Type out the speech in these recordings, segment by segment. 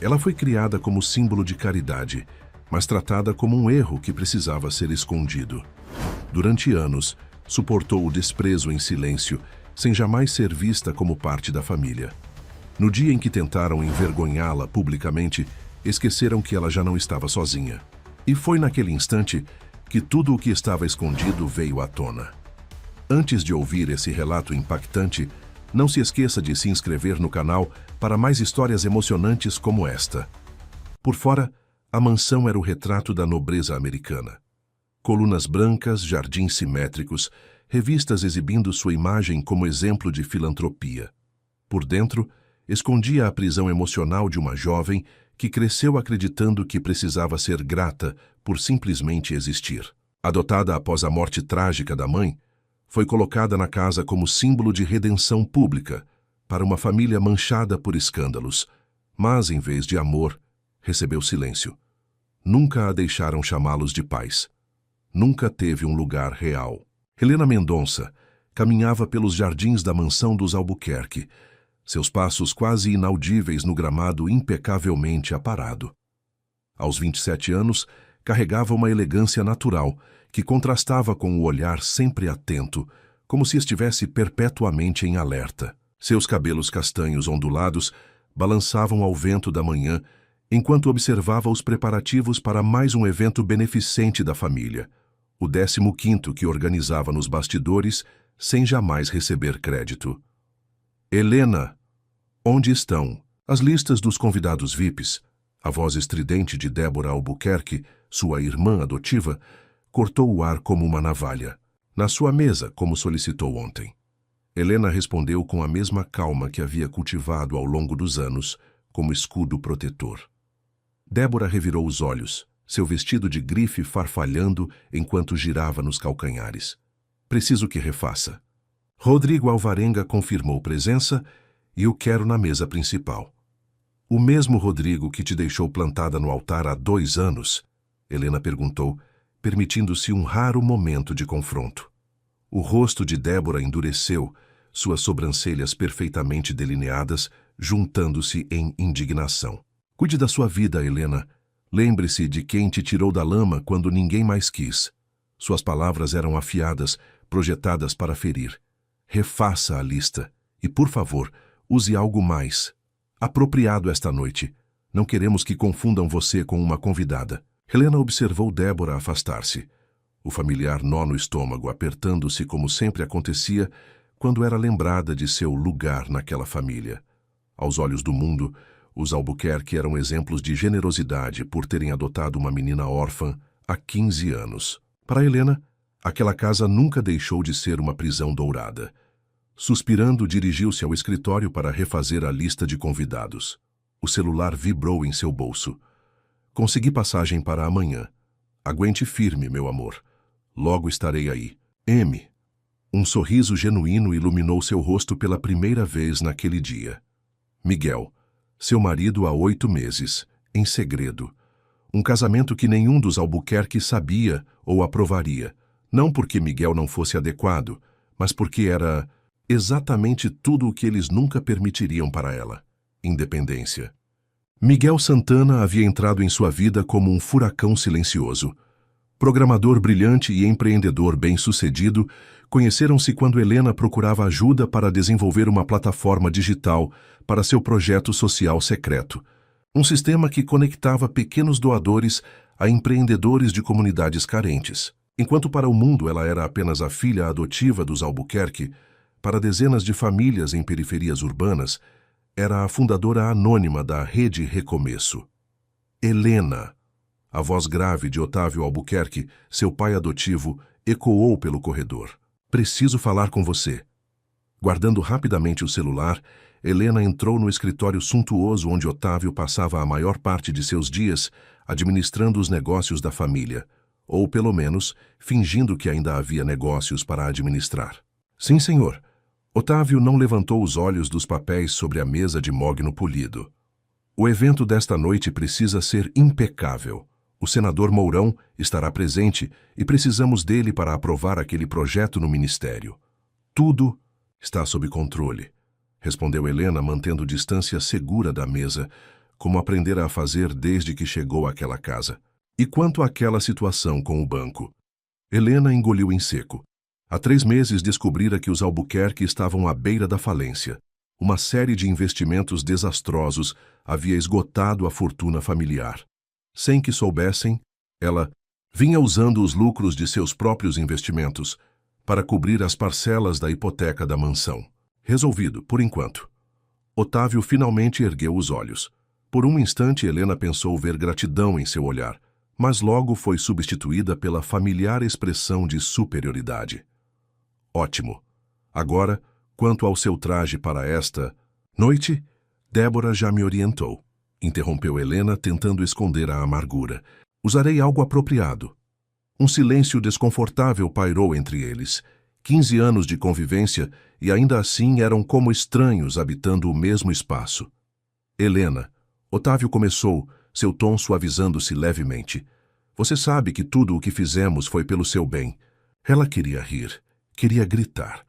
Ela foi criada como símbolo de caridade, mas tratada como um erro que precisava ser escondido. Durante anos, suportou o desprezo em silêncio, sem jamais ser vista como parte da família. No dia em que tentaram envergonhá-la publicamente, esqueceram que ela já não estava sozinha. E foi naquele instante que tudo o que estava escondido veio à tona. Antes de ouvir esse relato impactante, não se esqueça de se inscrever no canal para mais histórias emocionantes como esta. Por fora, a mansão era o retrato da nobreza americana. Colunas brancas, jardins simétricos, revistas exibindo sua imagem como exemplo de filantropia. Por dentro, escondia a prisão emocional de uma jovem que cresceu acreditando que precisava ser grata por simplesmente existir. Adotada após a morte trágica da mãe, foi colocada na casa como símbolo de redenção pública para uma família manchada por escândalos, mas, em vez de amor, recebeu silêncio. Nunca a deixaram chamá-los de pais. Nunca teve um lugar real. Helena Mendonça caminhava pelos jardins da mansão dos Albuquerque, seus passos quase inaudíveis no gramado impecavelmente aparado. Aos 27 anos, carregava uma elegância natural que contrastava com o olhar sempre atento, como se estivesse perpetuamente em alerta. Seus cabelos castanhos ondulados balançavam ao vento da manhã, enquanto observava os preparativos para mais um evento beneficente da família, o 15º que organizava nos bastidores, sem jamais receber crédito. Helena, onde estão? As listas dos convidados VIPs, a voz estridente de Débora Albuquerque, sua irmã adotiva, cortou o ar como uma navalha. Na sua mesa, como solicitou ontem. Helena respondeu com a mesma calma que havia cultivado ao longo dos anos, como escudo protetor. Débora revirou os olhos, seu vestido de grife farfalhando enquanto girava nos calcanhares. Preciso que refaça. Rodrigo Alvarenga confirmou presença e o quero na mesa principal. O mesmo Rodrigo que te deixou plantada no altar há 2 anos? Helena perguntou, permitindo-se um raro momento de confronto. O rosto de Débora endureceu, suas sobrancelhas perfeitamente delineadas, juntando-se em indignação. Cuide da sua vida, Helena. Lembre-se de quem te tirou da lama quando ninguém mais quis. Suas palavras eram afiadas, projetadas para ferir. Refaça a lista e, por favor, use algo mais apropriado esta noite. Não queremos que confundam você com uma convidada. Helena observou Débora afastar-se, o familiar nó no estômago apertando-se como sempre acontecia quando era lembrada de seu lugar naquela família. Aos olhos do mundo, os Albuquerque eram exemplos de generosidade por terem adotado uma menina órfã há 15 anos. Para Helena, aquela casa nunca deixou de ser uma prisão dourada. Suspirando, dirigiu-se ao escritório para refazer a lista de convidados. O celular vibrou em seu bolso. Consegui passagem para amanhã. Aguente firme, meu amor. Logo estarei aí. M. Um sorriso genuíno iluminou seu rosto pela primeira vez naquele dia. Miguel, seu marido há 8 meses, em segredo. Um casamento que nenhum dos Albuquerque sabia ou aprovaria. Não porque Miguel não fosse adequado, mas porque era exatamente tudo o que eles nunca permitiriam para ela. Independência. Miguel Santana havia entrado em sua vida como um furacão silencioso. Programador brilhante e empreendedor bem-sucedido, conheceram-se quando Helena procurava ajuda para desenvolver uma plataforma digital para seu projeto social secreto. Um sistema que conectava pequenos doadores a empreendedores de comunidades carentes. Enquanto para o mundo ela era apenas a filha adotiva dos Albuquerque, para dezenas de famílias em periferias urbanas, era a fundadora anônima da Rede Recomeço. Helena. A voz grave de Otávio Albuquerque, seu pai adotivo, ecoou pelo corredor. Preciso falar com você. Guardando rapidamente o celular, Helena entrou no escritório suntuoso onde Otávio passava a maior parte de seus dias administrando os negócios da família, ou pelo menos fingindo que ainda havia negócios para administrar. Sim, senhor. Otávio não levantou os olhos dos papéis sobre a mesa de mogno polido. O evento desta noite precisa ser impecável. O senador Mourão estará presente e precisamos dele para aprovar aquele projeto no ministério. Tudo está sob controle, respondeu Helena, mantendo distância segura da mesa, como aprendera a fazer desde que chegou àquela casa. E quanto àquela situação com o banco? Helena engoliu em seco. Há 3 meses descobrira que os Albuquerque estavam à beira da falência. Uma série de investimentos desastrosos havia esgotado a fortuna familiar. Sem que soubessem, ela vinha usando os lucros de seus próprios investimentos para cobrir as parcelas da hipoteca da mansão. Resolvido, por enquanto. Otávio finalmente ergueu os olhos. Por um instante, Helena pensou ver gratidão em seu olhar, mas logo foi substituída pela familiar expressão de superioridade. Ótimo. Agora, quanto ao seu traje para esta noite, Débora já me orientou, interrompeu Helena, tentando esconder a amargura. Usarei algo apropriado. Um silêncio desconfortável pairou entre eles. 15 anos de convivência e ainda assim eram como estranhos habitando o mesmo espaço. Helena, Otávio começou, seu tom suavizando-se levemente. Você sabe que tudo o que fizemos foi pelo seu bem. Ela queria rir, queria gritar.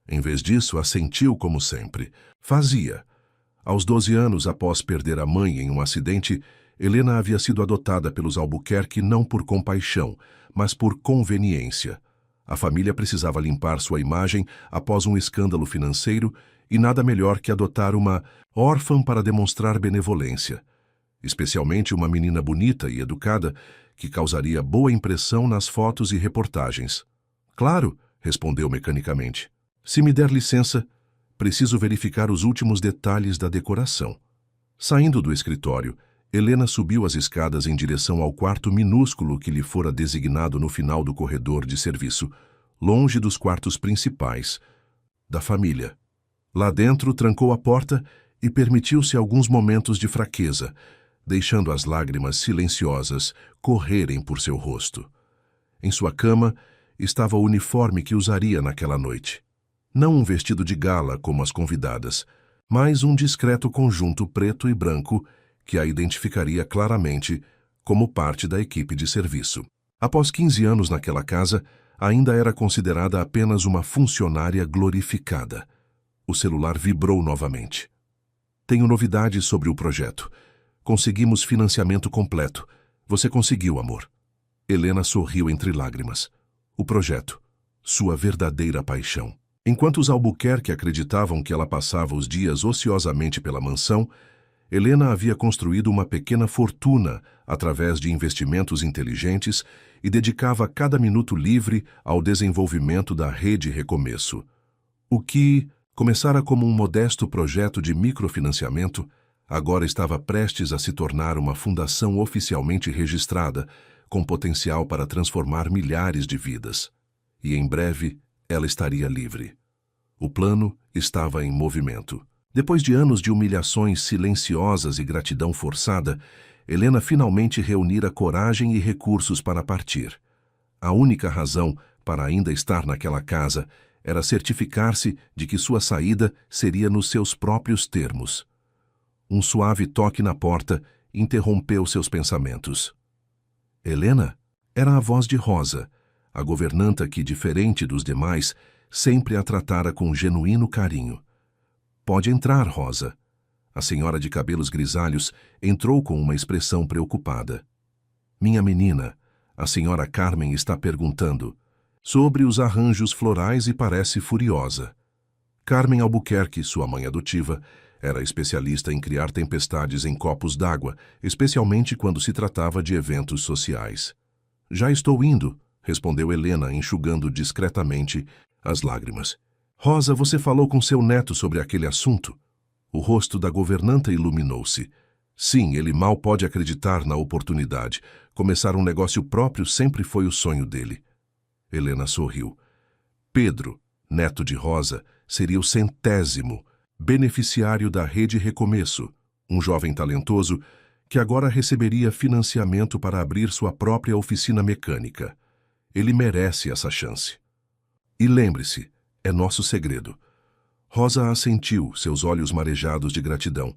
Em vez disso, assentiu como sempre. Fazia. Aos 12 anos, após perder a mãe em um acidente, Helena havia sido adotada pelos Albuquerque não por compaixão, mas por conveniência. A família precisava limpar sua imagem após um escândalo financeiro e nada melhor que adotar uma órfã para demonstrar benevolência. Especialmente uma menina bonita e educada que causaria boa impressão nas fotos e reportagens. Claro, respondeu mecanicamente. Se me der licença, preciso verificar os últimos detalhes da decoração. Saindo do escritório, Helena subiu as escadas em direção ao quarto minúsculo que lhe fora designado no final do corredor de serviço, longe dos quartos principais da família. Lá dentro, trancou a porta e permitiu-se alguns momentos de fraqueza, deixando as lágrimas silenciosas correrem por seu rosto. Em sua cama estava o uniforme que usaria naquela noite. Não um vestido de gala como as convidadas, mas um discreto conjunto preto e branco que a identificaria claramente como parte da equipe de serviço. Após 15 anos naquela casa, ainda era considerada apenas uma funcionária glorificada. O celular vibrou novamente. Tenho novidades sobre o projeto. Conseguimos financiamento completo. Você conseguiu, amor. Helena sorriu entre lágrimas. O projeto. Sua verdadeira paixão. Enquanto os Albuquerque acreditavam que ela passava os dias ociosamente pela mansão, Helena havia construído uma pequena fortuna através de investimentos inteligentes e dedicava cada minuto livre ao desenvolvimento da Rede Recomeço. O que começara como um modesto projeto de microfinanciamento, agora estava prestes a se tornar uma fundação oficialmente registrada, com potencial para transformar milhares de vidas. E em breve, ela estaria livre. O plano estava em movimento. Depois de anos de humilhações silenciosas e gratidão forçada, Helena finalmente reunira coragem e recursos para partir. A única razão para ainda estar naquela casa era certificar-se de que sua saída seria nos seus próprios termos. Um suave toque na porta interrompeu seus pensamentos. Helena era a voz de Rosa, a governanta que, diferente dos demais, sempre a tratara com genuíno carinho. Pode entrar, Rosa. A senhora de cabelos grisalhos entrou com uma expressão preocupada. Minha menina, a senhora Carmen está perguntando sobre os arranjos florais e parece furiosa. Carmen Albuquerque, sua mãe adotiva, era especialista em criar tempestades em copos d'água, especialmente quando se tratava de eventos sociais. Já estou indo, respondeu Helena, enxugando discretamente as lágrimas. Rosa, você falou com seu neto sobre aquele assunto? O rosto da governanta iluminou-se. Sim, ele mal pode acreditar na oportunidade. Começar um negócio próprio sempre foi o sonho dele. Helena sorriu. Pedro, neto de Rosa, seria o 100º beneficiário da Rede Recomeço, um jovem talentoso que agora receberia financiamento para abrir sua própria oficina mecânica. Ele merece essa chance. E lembre-se, é nosso segredo. Rosa assentiu, seus olhos marejados de gratidão.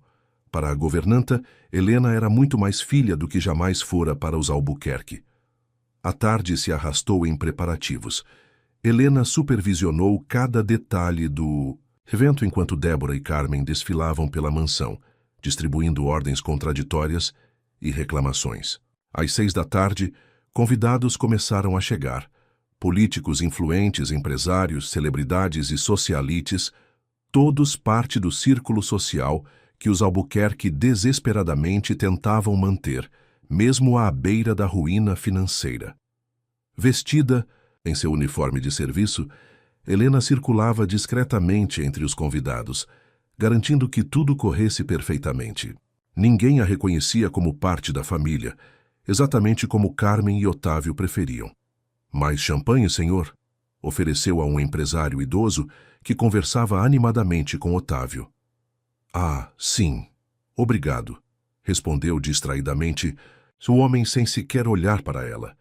Para a governanta, Helena era muito mais filha do que jamais fora para os Albuquerque. A tarde se arrastou em preparativos. Helena supervisionou cada detalhe do evento enquanto Débora e Carmen desfilavam pela mansão, distribuindo ordens contraditórias e reclamações. Às 6 da tarde, convidados começaram a chegar. Políticos influentes, empresários, celebridades e socialites, todos parte do círculo social que os Albuquerque desesperadamente tentavam manter, mesmo à beira da ruína financeira. Vestida em seu uniforme de serviço, Helena circulava discretamente entre os convidados, garantindo que tudo corresse perfeitamente. Ninguém a reconhecia como parte da família, exatamente como Carmen e Otávio preferiam. Mais champanhe, senhor? Ofereceu a um empresário idoso que conversava animadamente com Otávio. Ah, sim. Obrigado, respondeu distraidamente o homem sem sequer olhar para ela.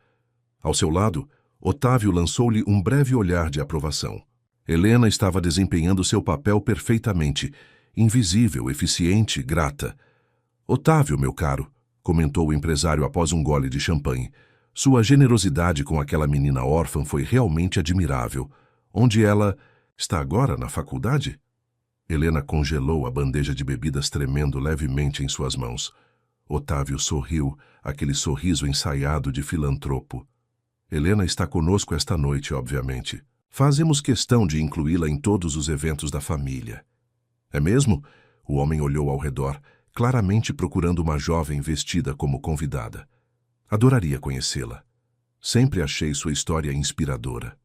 Ao seu lado, Otávio lançou-lhe um breve olhar de aprovação. Helena estava desempenhando seu papel perfeitamente, invisível, eficiente, grata. Otávio, meu caro, comentou o empresário após um gole de champanhe. Sua generosidade com aquela menina órfã foi realmente admirável. Onde ela está agora, na faculdade? Helena congelou a bandeja de bebidas tremendo levemente em suas mãos. Otávio sorriu, aquele sorriso ensaiado de filantropo. Helena está conosco esta noite, obviamente. Fazemos questão de incluí-la em todos os eventos da família. É mesmo? O homem olhou ao redor, claramente procurando uma jovem vestida como convidada. Adoraria conhecê-la. Sempre achei sua história inspiradora.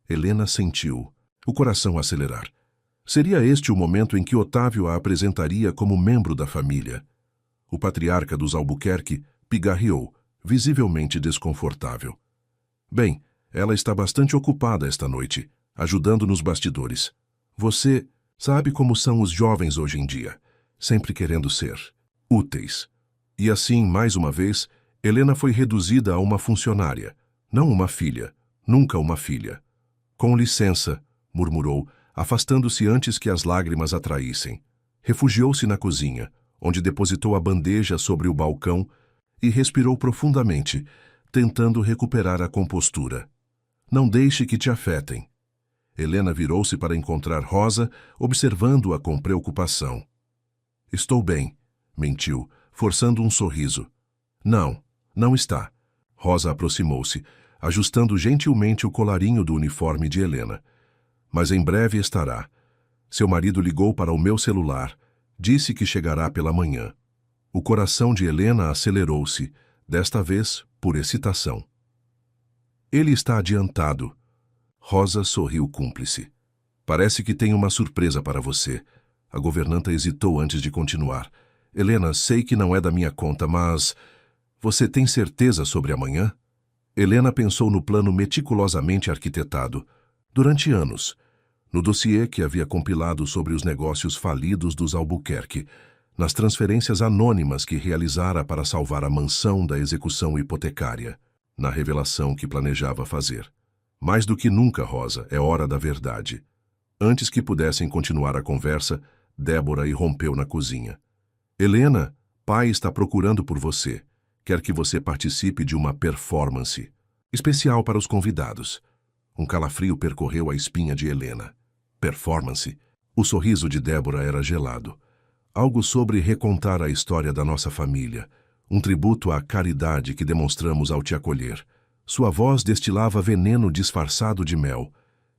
Helena sentiu o coração acelerar. Seria este o momento em que Otávio a apresentaria como membro da família. O patriarca dos Albuquerque pigarreou, visivelmente desconfortável. Bem, ela está bastante ocupada esta noite, ajudando nos bastidores. Você sabe como são os jovens hoje em dia, sempre querendo ser úteis. E assim, mais uma vez, Helena foi reduzida a uma funcionária, não uma filha, nunca uma filha. Com licença, murmurou, afastando-se antes que as lágrimas a traíssem. Refugiou-se na cozinha, onde depositou a bandeja sobre o balcão e respirou profundamente, tentando recuperar a compostura. Não deixe que te afetem. Helena virou-se para encontrar Rosa, observando-a com preocupação. Estou bem, mentiu, forçando um sorriso. Não, não está. Rosa aproximou-se, ajustando gentilmente o colarinho do uniforme de Helena. Mas em breve estará. Seu marido ligou para o meu celular. Disse que chegará pela manhã. O coração de Helena acelerou-se, desta vez por excitação. Ele está adiantado. Rosa sorriu cúmplice. Parece que tem uma surpresa para você. A governanta hesitou antes de continuar. Helena, sei que não é da minha conta, mas... Você tem certeza sobre amanhã? Helena pensou no plano meticulosamente arquitetado. Durante anos, no dossiê que havia compilado sobre os negócios falidos dos Albuquerque, nas transferências anônimas que realizara para salvar a mansão da execução hipotecária, na revelação que planejava fazer. Mais do que nunca, Rosa, é hora da verdade. Antes que pudessem continuar a conversa, Débora irrompeu na cozinha. Helena, pai está procurando por você. Quer que você participe de uma performance especial para os convidados. Um calafrio percorreu a espinha de Helena. Performance? O sorriso de Débora era gelado. Algo sobre recontar a história da nossa família. Um tributo à caridade que demonstramos ao te acolher. Sua voz destilava veneno disfarçado de mel.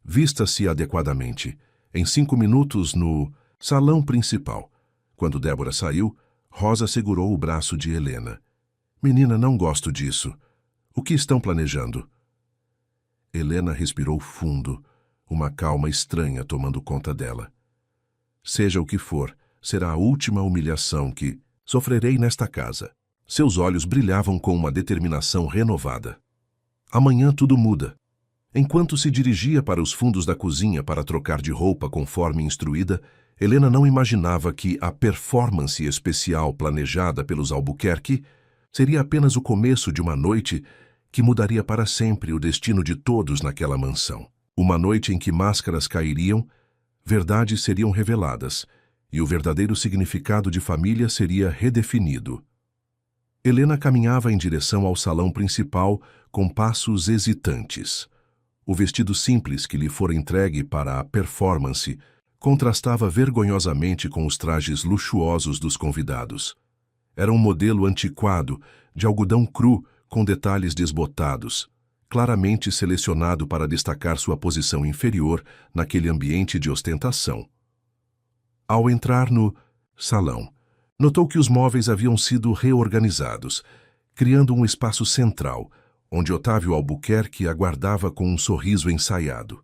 Vista-se adequadamente. Em 5 minutos no salão principal. Quando Débora saiu, Rosa segurou o braço de Helena. Menina, não gosto disso. O que estão planejando? Helena respirou fundo, uma calma estranha tomando conta dela. Seja o que for, será a última humilhação que sofrerei nesta casa. Seus olhos brilhavam com uma determinação renovada. Amanhã tudo muda. Enquanto se dirigia para os fundos da cozinha para trocar de roupa conforme instruída, Helena não imaginava que a performance especial planejada pelos Albuquerque seria apenas o começo de uma noite que mudaria para sempre o destino de todos naquela mansão. Uma noite em que máscaras cairiam, verdades seriam reveladas, e o verdadeiro significado de família seria redefinido. Helena caminhava em direção ao salão principal com passos hesitantes. O vestido simples que lhe fora entregue para a performance contrastava vergonhosamente com os trajes luxuosos dos convidados. Era um modelo antiquado, de algodão cru com detalhes desbotados, claramente selecionado para destacar sua posição inferior naquele ambiente de ostentação. Ao entrar no salão, notou que os móveis haviam sido reorganizados, criando um espaço central, onde Otávio Albuquerque aguardava com um sorriso ensaiado.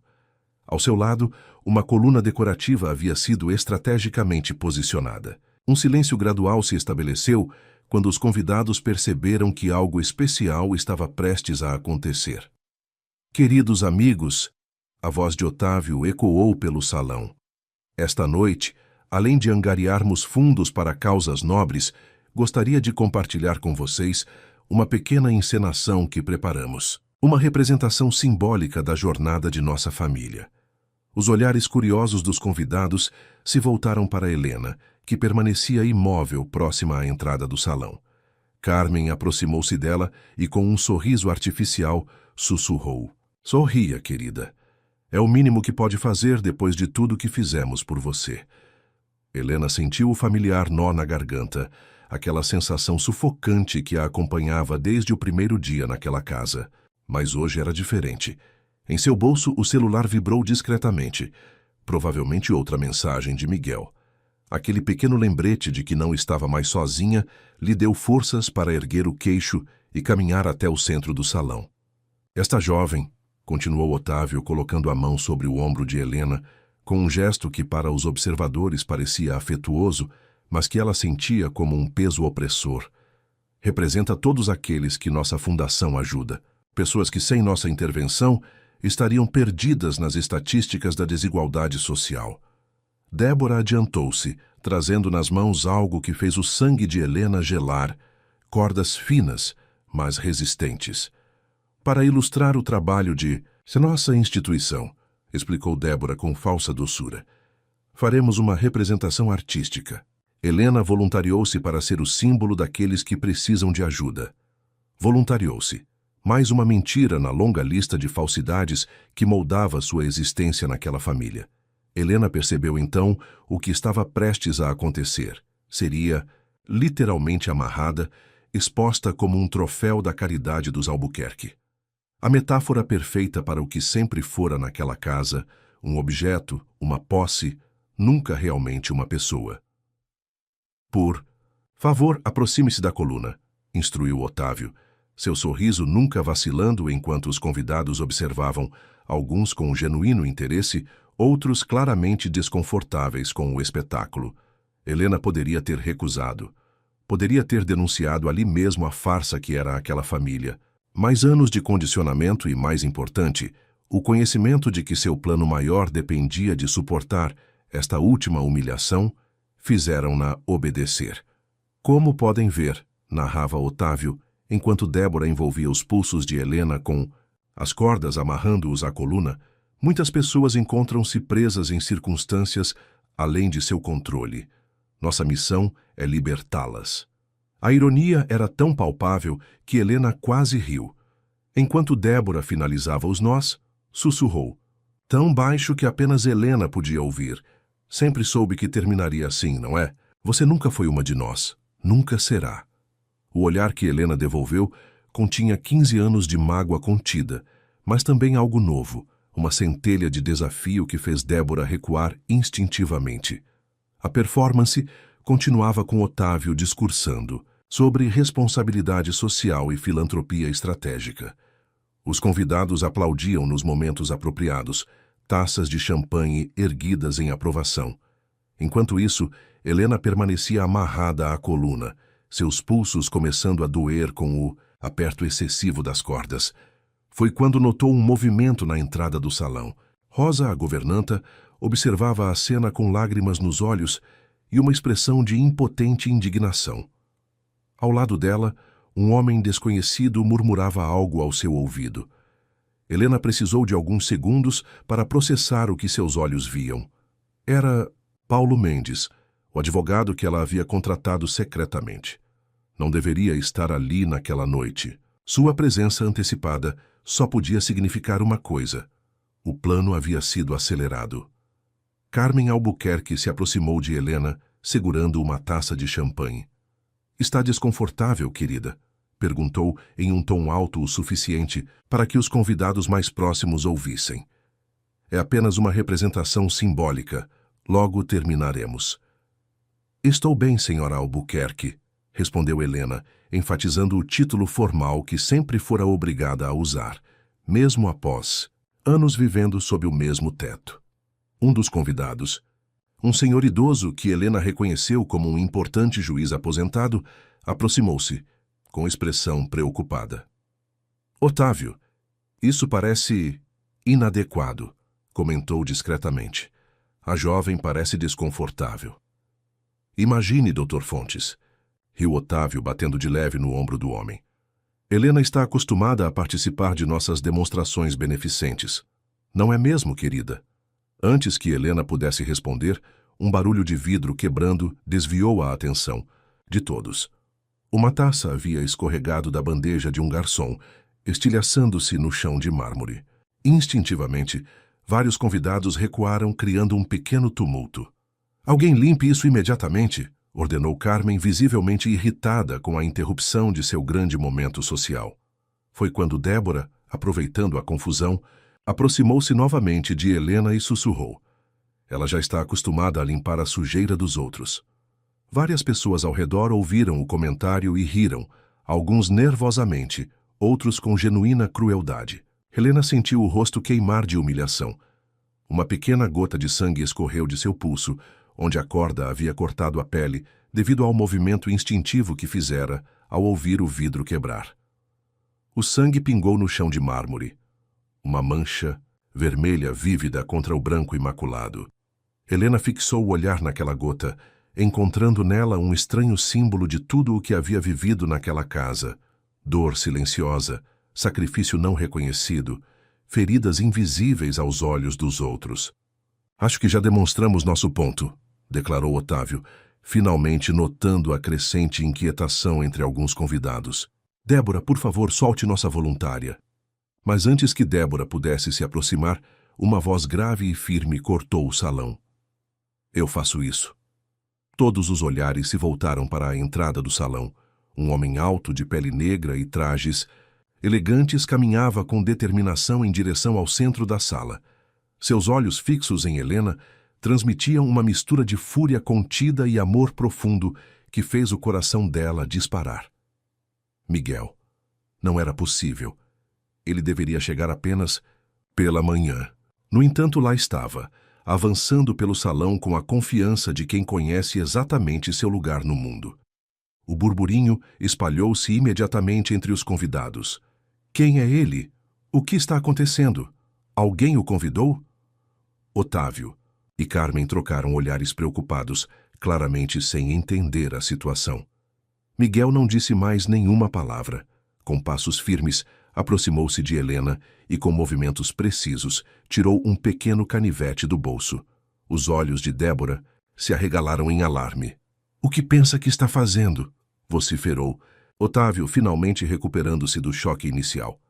Ao seu lado, uma coluna decorativa havia sido estrategicamente posicionada. Um silêncio gradual se estabeleceu quando os convidados perceberam que algo especial estava prestes a acontecer. Queridos amigos, a voz de Otávio ecoou pelo salão. Esta noite, além de angariarmos fundos para causas nobres, gostaria de compartilhar com vocês uma pequena encenação que preparamos. Uma representação simbólica da jornada de nossa família. Os olhares curiosos dos convidados se voltaram para Helena, que permanecia imóvel próxima à entrada do salão. Carmen aproximou-se dela e, com um sorriso artificial, sussurrou: "Sorria, querida. É o mínimo que pode fazer depois de tudo que fizemos por você." Helena sentiu o familiar nó na garganta, aquela sensação sufocante que a acompanhava desde o primeiro dia naquela casa. Mas hoje era diferente. Em seu bolso, o celular vibrou discretamente. Provavelmente outra mensagem de Miguel. Aquele pequeno lembrete de que não estava mais sozinha lhe deu forças para erguer o queixo e caminhar até o centro do salão. Esta jovem, continuou Otávio colocando a mão sobre o ombro de Helena, com um gesto que para os observadores parecia afetuoso, mas que ela sentia como um peso opressor, representa todos aqueles que nossa fundação ajuda. Pessoas que, sem nossa intervenção, estariam perdidas nas estatísticas da desigualdade social. Débora adiantou-se, trazendo nas mãos algo que fez o sangue de Helena gelar, cordas finas, mas resistentes. Para ilustrar o trabalho de nossa instituição, explicou Débora com falsa doçura, faremos uma representação artística. Helena voluntariou-se para ser o símbolo daqueles que precisam de ajuda. Voluntariou-se. Mais uma mentira na longa lista de falsidades que moldava sua existência naquela família. Helena percebeu então o que estava prestes a acontecer. Seria, literalmente amarrada, exposta como um troféu da caridade dos Albuquerque. A metáfora perfeita para o que sempre fora naquela casa, um objeto, uma posse, nunca realmente uma pessoa. Por favor, aproxime-se da coluna, instruiu Otávio, seu sorriso nunca vacilando enquanto os convidados observavam, alguns com genuíno interesse, outros claramente desconfortáveis com o espetáculo. Helena poderia ter recusado. Poderia ter denunciado ali mesmo a farsa que era aquela família. Mais anos de condicionamento e, mais importante, o conhecimento de que seu plano maior dependia de suportar esta última humilhação, fizeram-na obedecer. Como podem ver, narrava Otávio, enquanto Débora envolvia os pulsos de Helena com as cordas amarrando-os à coluna, muitas pessoas encontram-se presas em circunstâncias além de seu controle. Nossa missão é libertá-las. A ironia era tão palpável que Helena quase riu. Enquanto Débora finalizava os nós, sussurrou, tão baixo que apenas Helena podia ouvir. Sempre soube que terminaria assim, não é? Você nunca foi uma de nós. Nunca será. O olhar que Helena devolveu continha 15 anos de mágoa contida, mas também algo novo, uma centelha de desafio que fez Débora recuar instintivamente. A performance continuava com Otávio discursando sobre responsabilidade social e filantropia estratégica. Os convidados aplaudiam nos momentos apropriados, taças de champanhe erguidas em aprovação. Enquanto isso, Helena permanecia amarrada à coluna, seus pulsos começando a doer com o aperto excessivo das cordas. Foi quando notou um movimento na entrada do salão. Rosa, a governanta, observava a cena com lágrimas nos olhos e uma expressão de impotente indignação. Ao lado dela, um homem desconhecido murmurava algo ao seu ouvido. Helena precisou de alguns segundos para processar o que seus olhos viam. Era Paulo Mendes, o advogado que ela havia contratado secretamente. Não deveria estar ali naquela noite. Sua presença antecipada só podia significar uma coisa. O plano havia sido acelerado. Carmen Albuquerque se aproximou de Helena, segurando uma taça de champanhe. Está desconfortável, querida? Perguntou em um tom alto o suficiente para que os convidados mais próximos ouvissem. É apenas uma representação simbólica. Logo terminaremos. Estou bem, senhora Albuquerque, respondeu Helena, enfatizando o título formal que sempre fora obrigada a usar, mesmo após anos vivendo sob o mesmo teto. Um dos convidados, um senhor idoso que Helena reconheceu como um importante juiz aposentado, aproximou-se, com expressão preocupada. Otávio, isso parece inadequado, comentou discretamente. A jovem parece desconfortável. Imagine, Dr. Fontes, riu Otávio, batendo de leve no ombro do homem. Helena está acostumada a participar de nossas demonstrações beneficentes. Não é mesmo, querida? Antes que Helena pudesse responder, um barulho de vidro quebrando desviou a atenção de todos. Uma taça havia escorregado da bandeja de um garçom, estilhaçando-se no chão de mármore. Instintivamente, vários convidados recuaram, criando um pequeno tumulto. Alguém limpe isso imediatamente, ordenou Carmen, visivelmente irritada com a interrupção de seu grande momento social. Foi quando Débora, aproveitando a confusão, aproximou-se novamente de Helena e sussurrou. Ela já está acostumada a limpar a sujeira dos outros. Várias pessoas ao redor ouviram o comentário e riram, alguns nervosamente, outros com genuína crueldade. Helena sentiu o rosto queimar de humilhação. Uma pequena gota de sangue escorreu de seu pulso, onde a corda havia cortado a pele devido ao movimento instintivo que fizera ao ouvir o vidro quebrar. O sangue pingou no chão de mármore. Uma mancha vermelha vívida contra o branco imaculado. Helena fixou o olhar naquela gota, encontrando nela um estranho símbolo de tudo o que havia vivido naquela casa. Dor silenciosa, sacrifício não reconhecido, feridas invisíveis aos olhos dos outros. Acho que já demonstramos nosso ponto, declarou Otávio, finalmente notando a crescente inquietação entre alguns convidados. Débora, por favor, solte nossa voluntária. Mas antes que Débora pudesse se aproximar, uma voz grave e firme cortou o salão. Eu faço isso. Todos os olhares se voltaram para a entrada do salão. Um homem alto, de pele negra e trajes elegantes, caminhava com determinação em direção ao centro da sala. Seus olhos fixos em Helena transmitiam uma mistura de fúria contida e amor profundo que fez o coração dela disparar. Miguel. Não era possível. Ele deveria chegar apenas pela manhã. No entanto, lá estava, avançando pelo salão com a confiança de quem conhece exatamente seu lugar no mundo. O burburinho espalhou-se imediatamente entre os convidados. Quem é ele? O que está acontecendo? Alguém o convidou? Otávio e Carmen trocaram olhares preocupados, claramente sem entender a situação. Miguel não disse mais nenhuma palavra. Com passos firmes, aproximou-se de Helena e, com movimentos precisos, tirou um pequeno canivete do bolso. Os olhos de Débora se arregalaram em alarme. O que pensa que está fazendo? Vociferou, Otávio finalmente recuperando-se do choque inicial.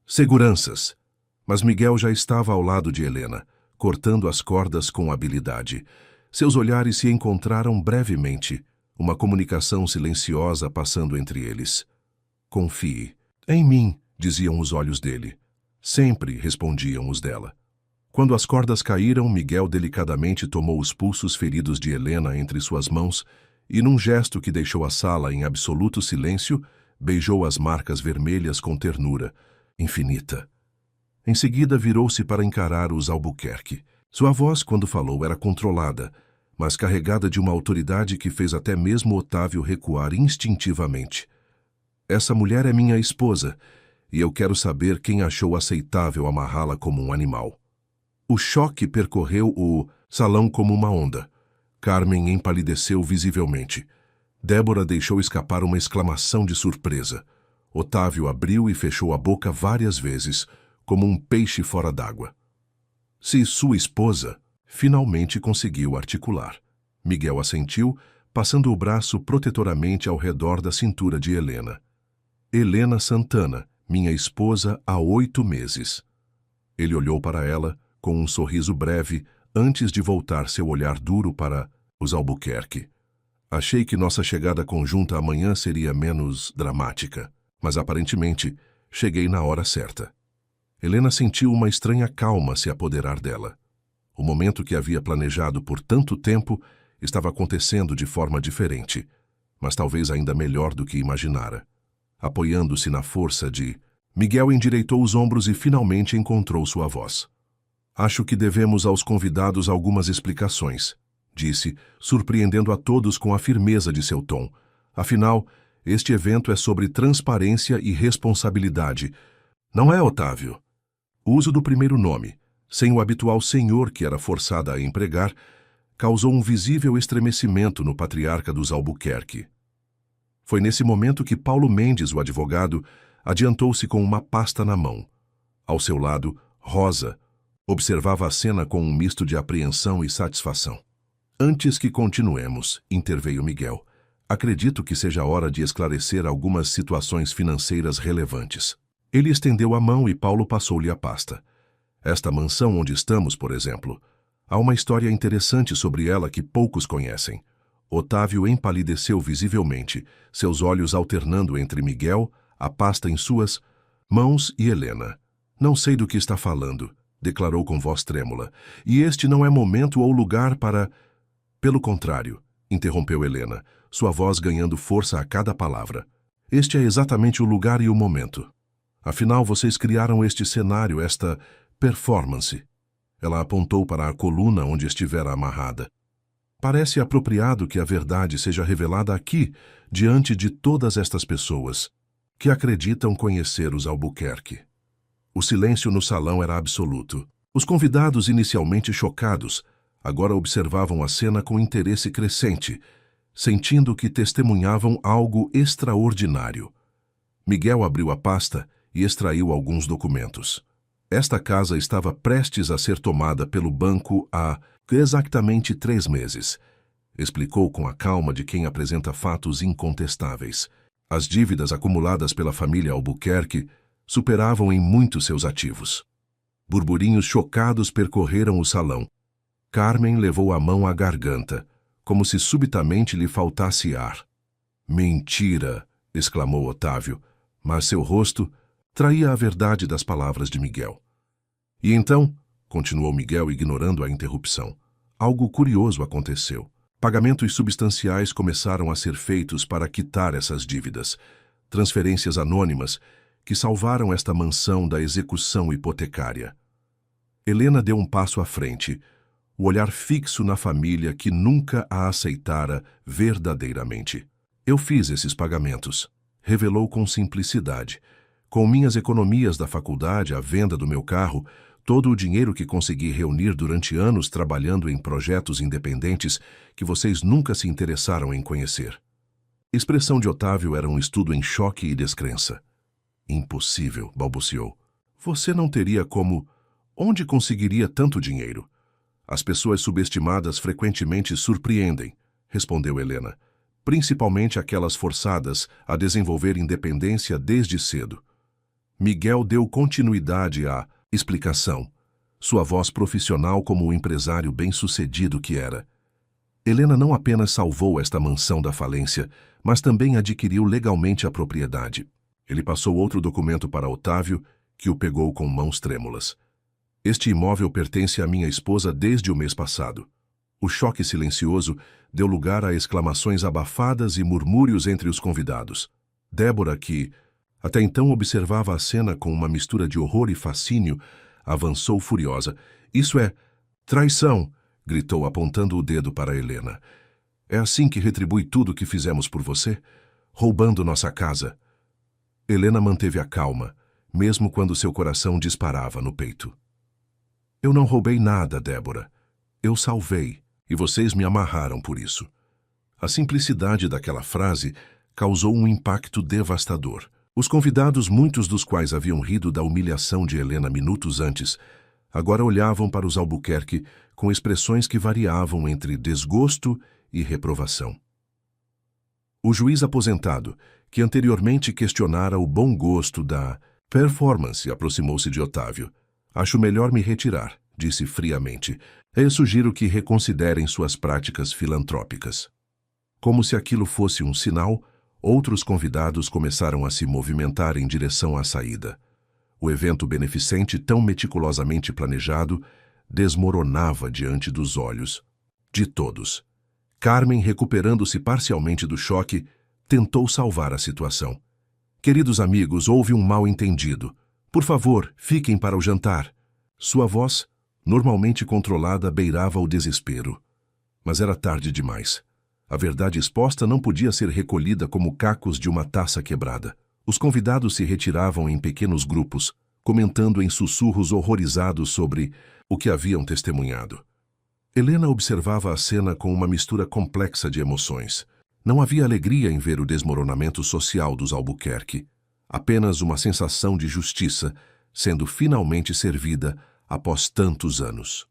Seguranças! Mas Miguel já estava ao lado de Helena, cortando as cordas com habilidade. Seus olhares se encontraram brevemente, uma comunicação silenciosa passando entre eles. Confie. Em mim, diziam os olhos dele. Sempre, respondiam os dela. Quando as cordas caíram, Miguel delicadamente tomou os pulsos feridos de Helena entre suas mãos e, num gesto que deixou a sala em absoluto silêncio, beijou as marcas vermelhas com ternura infinita. Em seguida, virou-se para encarar os Albuquerque. Sua voz, quando falou, era controlada, mas carregada de uma autoridade que fez até mesmo Otávio recuar instintivamente. Essa mulher é minha esposa, e eu quero saber quem achou aceitável amarrá-la como um animal. O choque percorreu o salão como uma onda. Carmen empalideceu visivelmente. Débora deixou escapar uma exclamação de surpresa. Otávio abriu e fechou a boca várias vezes, como um peixe fora d'água. Se sua esposa finalmente conseguiu articular. Miguel assentiu, passando o braço protetoramente ao redor da cintura de Helena. Helena Santana, minha esposa há 8 meses. Ele olhou para ela com um sorriso breve antes de voltar seu olhar duro para os Albuquerque. Achei que nossa chegada conjunta amanhã seria menos dramática, mas aparentemente cheguei na hora certa. Helena sentiu uma estranha calma se apoderar dela. O momento que havia planejado por tanto tempo estava acontecendo de forma diferente, mas talvez ainda melhor do que imaginara. Apoiando-se na força de... Miguel endireitou os ombros e finalmente encontrou sua voz. Acho que devemos aos convidados algumas explicações, disse, surpreendendo a todos com a firmeza de seu tom. Afinal, este evento é sobre transparência e responsabilidade. Não é, Otávio? O uso do primeiro nome, sem o habitual senhor que era forçada a empregar, causou um visível estremecimento no patriarca dos Albuquerque. Foi nesse momento que Paulo Mendes, o advogado, adiantou-se com uma pasta na mão. Ao seu lado, Rosa observava a cena com um misto de apreensão e satisfação. Antes que continuemos, interveio Miguel, acredito que seja hora de esclarecer algumas situações financeiras relevantes. Ele estendeu a mão e Paulo passou-lhe a pasta. Esta mansão onde estamos, por exemplo, há uma história interessante sobre ela que poucos conhecem. Otávio empalideceu visivelmente, seus olhos alternando entre Miguel, a pasta em suas mãos e Helena. Não sei do que está falando, declarou com voz trêmula, e este não é momento ou lugar para... Pelo contrário, interrompeu Helena, sua voz ganhando força a cada palavra. Este é exatamente o lugar e o momento. Afinal, vocês criaram este cenário, esta performance. Ela apontou para a coluna onde estivera amarrada. Parece apropriado que a verdade seja revelada aqui, diante de todas estas pessoas, que acreditam conhecer os Albuquerque. O silêncio no salão era absoluto. Os convidados, inicialmente chocados, agora observavam a cena com interesse crescente, sentindo que testemunhavam algo extraordinário. Miguel abriu a pasta e extraiu alguns documentos. Esta casa estava prestes a ser tomada pelo banco há exatamente 3 meses, explicou com a calma de quem apresenta fatos incontestáveis. As dívidas acumuladas pela família Albuquerque superavam em muito seus ativos. Burburinhos chocados percorreram o salão. Carmen levou a mão à garganta, como se subitamente lhe faltasse ar. Mentira! Exclamou Otávio, mas seu rosto traía a verdade das palavras de Miguel. E então, continuou Miguel ignorando a interrupção, algo curioso aconteceu. Pagamentos substanciais começaram a ser feitos para quitar essas dívidas, transferências anônimas que salvaram esta mansão da execução hipotecária. Helena deu um passo à frente, o olhar fixo na família que nunca a aceitara verdadeiramente. Eu fiz esses pagamentos, revelou com simplicidade. Com minhas economias da faculdade, a venda do meu carro, todo o dinheiro que consegui reunir durante anos trabalhando em projetos independentes que vocês nunca se interessaram em conhecer. Expressão de Otávio era um estudo em choque e descrença. Impossível, balbuciou. Você não teria como... Onde conseguiria tanto dinheiro? As pessoas subestimadas frequentemente surpreendem, respondeu Helena, principalmente aquelas forçadas a desenvolver independência desde cedo. Miguel deu continuidade à explicação, sua voz profissional como o empresário bem-sucedido que era. Helena não apenas salvou esta mansão da falência, mas também adquiriu legalmente a propriedade. Ele passou outro documento para Otávio, que o pegou com mãos trêmulas. Este imóvel pertence à minha esposa desde o mês passado. O choque silencioso deu lugar a exclamações abafadas e murmúrios entre os convidados. Débora, que até então observava a cena com uma mistura de horror e fascínio, avançou furiosa. Isso é traição, gritou apontando o dedo para Helena. É assim que retribui tudo o que fizemos por você? Roubando nossa casa. Helena manteve a calma, mesmo quando seu coração disparava no peito. Eu não roubei nada, Débora. Eu salvei, e vocês me amarraram por isso. A simplicidade daquela frase causou um impacto devastador. Os convidados, muitos dos quais haviam rido da humilhação de Helena minutos antes, agora olhavam para os Albuquerque com expressões que variavam entre desgosto e reprovação. O juiz aposentado, que anteriormente questionara o bom gosto da performance, aproximou-se de Otávio. Acho melhor me retirar, disse friamente. Eu sugiro que reconsiderem suas práticas filantrópicas. Como se aquilo fosse um sinal, outros convidados começaram a se movimentar em direção à saída. O evento beneficente, tão meticulosamente planejado, desmoronava diante dos olhos de todos. Carmen, recuperando-se parcialmente do choque, tentou salvar a situação. Queridos amigos, houve um mal-entendido. Por favor, fiquem para o jantar. Sua voz, normalmente controlada, beirava o desespero. Mas era tarde demais. A verdade exposta não podia ser recolhida como cacos de uma taça quebrada. Os convidados se retiravam em pequenos grupos, comentando em sussurros horrorizados sobre o que haviam testemunhado. Helena observava a cena com uma mistura complexa de emoções. Não havia alegria em ver o desmoronamento social dos Albuquerque, apenas uma sensação de justiça sendo finalmente servida após tantos anos.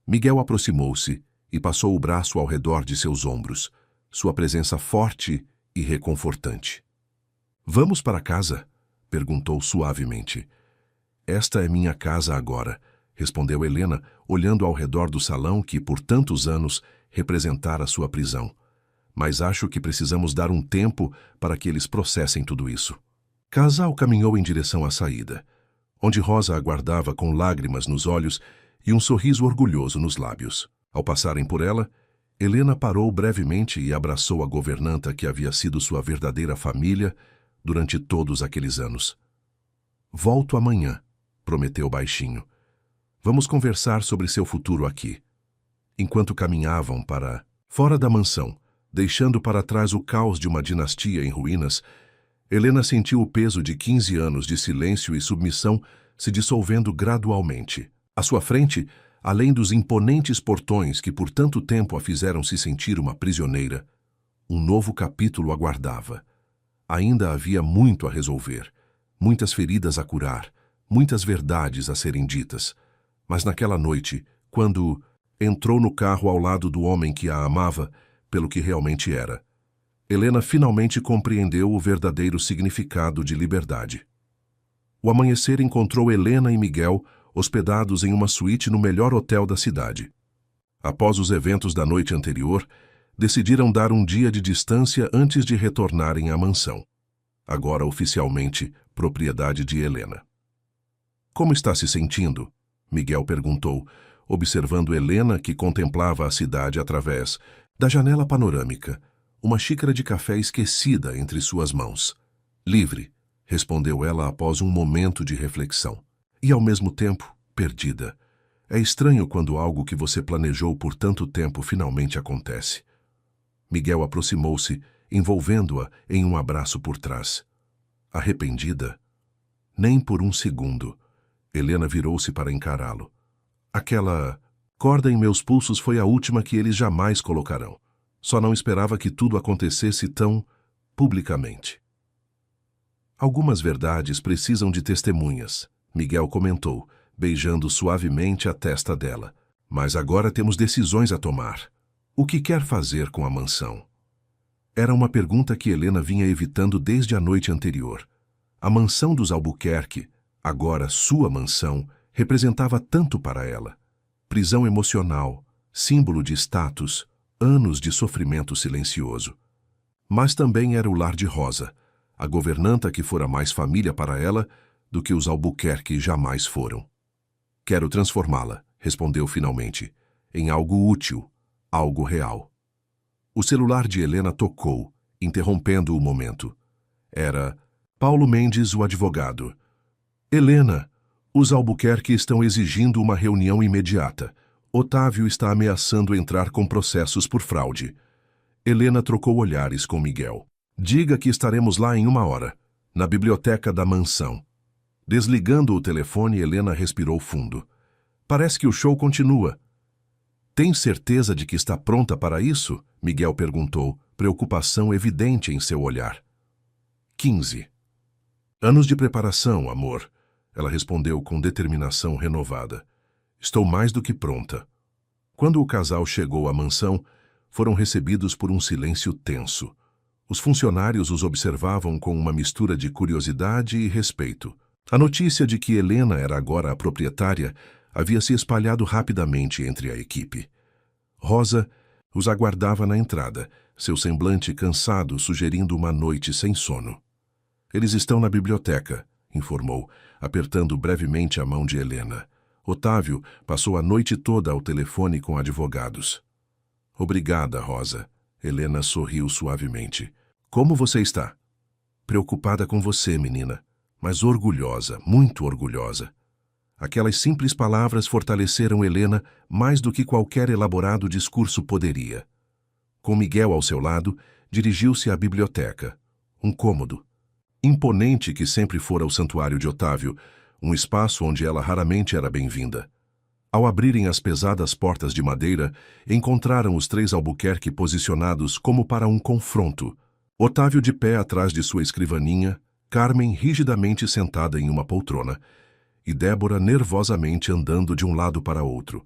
Miguel aproximou-se e passou o braço ao redor de seus ombros, sua presença forte e reconfortante. Vamos para casa? Perguntou suavemente. Esta é minha casa agora, respondeu Helena, olhando ao redor do salão que, por tantos anos, representara sua prisão. Mas acho que precisamos dar um tempo para que eles processem tudo isso. Casal caminhou em direção à saída, onde Rosa aguardava com lágrimas nos olhos e um sorriso orgulhoso nos lábios. Ao passarem por ela, Helena parou brevemente e abraçou a governanta que havia sido sua verdadeira família durante todos aqueles anos. Volto amanhã, prometeu baixinho. Vamos conversar sobre seu futuro aqui. Enquanto caminhavam para fora da mansão, deixando para trás o caos de uma dinastia em ruínas, Helena sentiu o peso de 15 anos de silêncio e submissão se dissolvendo gradualmente. À sua frente, além dos imponentes portões que por tanto tempo a fizeram se sentir uma prisioneira, um novo capítulo aguardava. Ainda havia muito a resolver, muitas feridas a curar, muitas verdades a serem ditas. Mas naquela noite, quando entrou no carro ao lado do homem que a amava pelo que realmente era, Helena finalmente compreendeu o verdadeiro significado de liberdade. O amanhecer encontrou Helena e Miguel hospedados em uma suíte no melhor hotel da cidade. Após os eventos da noite anterior, decidiram dar um dia de distância antes de retornarem à mansão, agora oficialmente propriedade de Helena. Como está se sentindo? Miguel perguntou, observando Helena, que contemplava a cidade através da janela panorâmica, uma xícara de café esquecida entre suas mãos. Livre, respondeu ela após um momento de reflexão. E ao mesmo tempo, perdida. É estranho quando algo que você planejou por tanto tempo finalmente acontece. Miguel aproximou-se, envolvendo-a em um abraço por trás. Arrependida? Nem por um segundo. Helena virou-se para encará-lo. Aquela corda em meus pulsos foi a última que eles jamais colocarão. Só não esperava que tudo acontecesse tão publicamente. Algumas verdades precisam de testemunhas, Miguel comentou, beijando suavemente a testa dela. Mas agora temos decisões a tomar. O que quer fazer com a mansão? Era uma pergunta que Helena vinha evitando desde a noite anterior. A mansão dos Albuquerque, agora sua mansão, representava tanto para ela. Prisão emocional, símbolo de status, anos de sofrimento silencioso. Mas também era o lar de Rosa, a governanta que fora mais família para ela do que os Albuquerque jamais foram. Quero transformá-la, respondeu finalmente, em algo útil, algo real. O celular de Helena tocou, interrompendo o momento. Era Paulo Mendes, o advogado. Helena, os Albuquerque estão exigindo uma reunião imediata. Otávio está ameaçando entrar com processos por fraude. Helena trocou olhares com Miguel. Diga que estaremos lá em 1 hora, na biblioteca da mansão. Desligando o telefone, Helena respirou fundo. Parece que o show continua. Tem certeza de que está pronta para isso? Miguel perguntou, preocupação evidente em seu olhar. 15. Anos de preparação, amor. Ela respondeu com determinação renovada. Estou mais do que pronta. Quando o casal chegou à mansão, foram recebidos por um silêncio tenso. Os funcionários os observavam com uma mistura de curiosidade e respeito. A notícia de que Helena era agora a proprietária havia se espalhado rapidamente entre a equipe. Rosa os aguardava na entrada, seu semblante cansado sugerindo uma noite sem sono. Eles estão na biblioteca, informou, apertando brevemente a mão de Helena. Otávio passou a noite toda ao telefone com advogados. Obrigada, Rosa. Helena sorriu suavemente. Como você está? Preocupada com você, menina, mas orgulhosa, muito orgulhosa. Aquelas simples palavras fortaleceram Helena mais do que qualquer elaborado discurso poderia. Com Miguel ao seu lado, dirigiu-se à biblioteca. Um cômodo. Imponente que sempre fora o santuário de Otávio, um espaço onde ela raramente era bem-vinda. Ao abrirem as pesadas portas de madeira, encontraram os três Albuquerque posicionados como para um confronto. Otávio de pé atrás de sua escrivaninha, Carmen rigidamente sentada em uma poltrona, e Débora nervosamente andando de um lado para outro.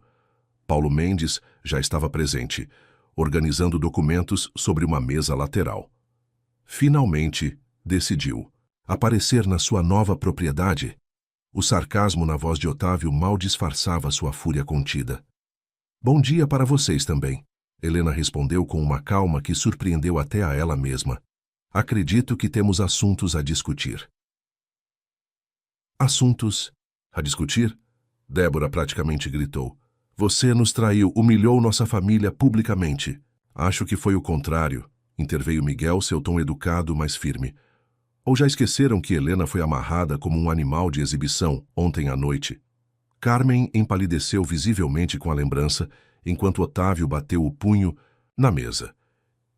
Paulo Mendes já estava presente, organizando documentos sobre uma mesa lateral. Finalmente, decidiu aparecer na sua nova propriedade. O sarcasmo na voz de Otávio mal disfarçava sua fúria contida. Bom dia para vocês também, Helena respondeu com uma calma que surpreendeu até a ela mesma. Acredito que temos assuntos a discutir. Assuntos a discutir? Débora praticamente gritou. Você nos traiu, humilhou nossa família publicamente. Acho que foi o contrário, interveio Miguel, seu tom educado, mas firme. Ou já esqueceram que Helena foi amarrada como um animal de exibição ontem à noite? Carmen empalideceu visivelmente com a lembrança, enquanto Otávio bateu o punho na mesa.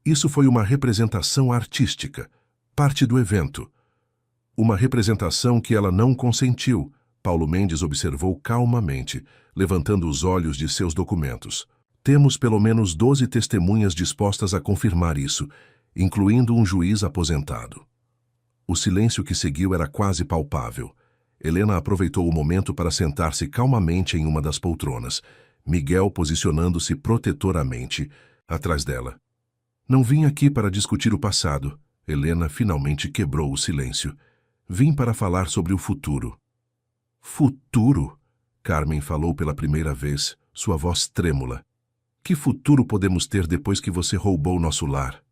Isso foi uma representação artística, parte do evento. Uma representação que ela não consentiu, Paulo Mendes observou calmamente, levantando os olhos de seus documentos. Temos pelo menos 12 testemunhas dispostas a confirmar isso, incluindo um juiz aposentado. O silêncio que seguiu era quase palpável. Helena aproveitou o momento para sentar-se calmamente em uma das poltronas, Miguel posicionando-se protetoramente atrás dela. Não vim aqui para discutir o passado. Helena finalmente quebrou o silêncio. Vim para falar sobre o futuro. Futuro? Carmen falou pela primeira vez, sua voz trêmula. Que futuro podemos ter depois que você roubou nosso lar?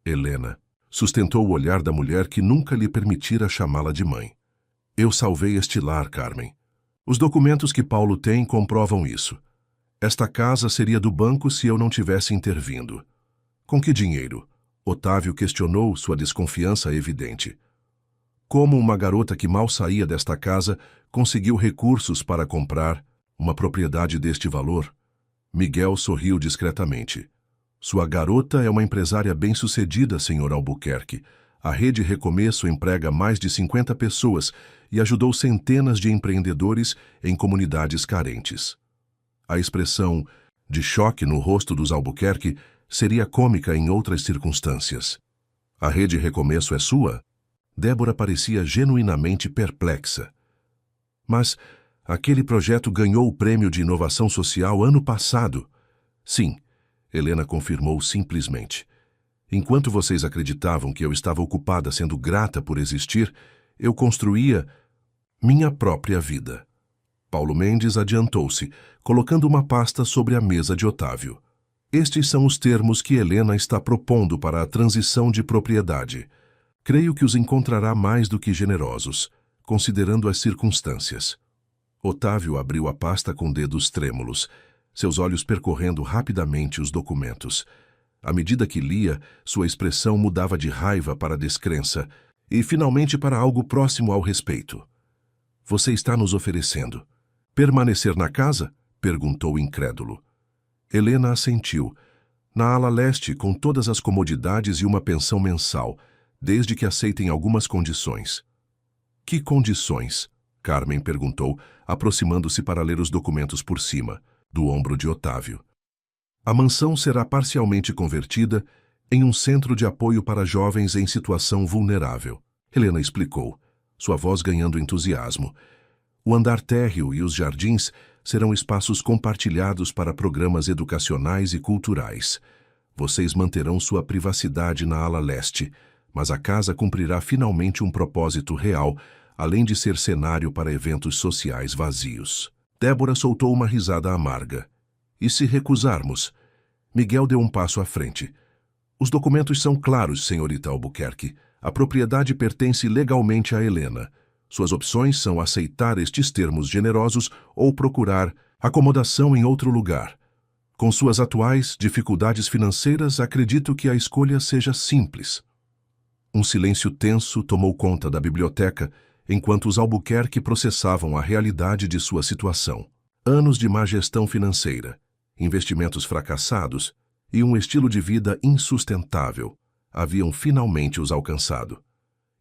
Helena sustentou o olhar da mulher que nunca lhe permitira chamá-la de mãe. Eu salvei este lar, Carmen. Os documentos que Paulo tem comprovam isso. Esta casa seria do banco se eu não tivesse intervindo. Com que dinheiro? Otávio questionou, sua desconfiança evidente. Como uma garota que mal saía desta casa conseguiu recursos para comprar uma propriedade deste valor? Miguel sorriu discretamente. Sua garota é uma empresária bem-sucedida, Sr. Albuquerque. A Rede Recomeço emprega mais de 50 pessoas e ajudou centenas de empreendedores em comunidades carentes. A expressão de choque no rosto dos Albuquerque seria cômica em outras circunstâncias. A Rede Recomeço é sua? Débora parecia genuinamente perplexa. Mas aquele projeto ganhou o Prêmio de Inovação Social ano passado. Sim, Helena confirmou simplesmente. Enquanto vocês acreditavam que eu estava ocupada sendo grata por existir, eu construía minha própria vida. Paulo Mendes adiantou-se, colocando uma pasta sobre a mesa de Otávio. Estes são os termos que Helena está propondo para a transição de propriedade. Creio que os encontrará mais do que generosos, considerando as circunstâncias. Otávio abriu a pasta com dedos trêmulos, seus olhos percorrendo rapidamente os documentos. À medida que lia, sua expressão mudava de raiva para descrença e, finalmente, para algo próximo ao respeito. Você está nos oferecendo permanecer na casa? Perguntou incrédulo. Helena assentiu. Na ala leste, com todas as comodidades e uma pensão mensal, desde que aceitem algumas condições. Que condições? Carmen perguntou, aproximando-se para ler os documentos por cima, do ombro de Otávio. A mansão será parcialmente convertida em um centro de apoio para jovens em situação vulnerável. Helena explicou, sua voz ganhando entusiasmo. O andar térreo e os jardins serão espaços compartilhados para programas educacionais e culturais. Vocês manterão sua privacidade na ala leste, mas a casa cumprirá finalmente um propósito real além de ser cenário para eventos sociais vazios. Débora soltou uma risada amarga. E se recusarmos? Miguel deu um passo à frente. Os documentos são claros, senhorita Albuquerque. A propriedade pertence legalmente a Helena. Suas opções são aceitar estes termos generosos ou procurar acomodação em outro lugar. Com suas atuais dificuldades financeiras, acredito que a escolha seja simples. Um silêncio tenso tomou conta da biblioteca enquanto os Albuquerque processavam a realidade de sua situação. Anos de má gestão financeira, investimentos fracassados e um estilo de vida insustentável haviam finalmente os alcançado.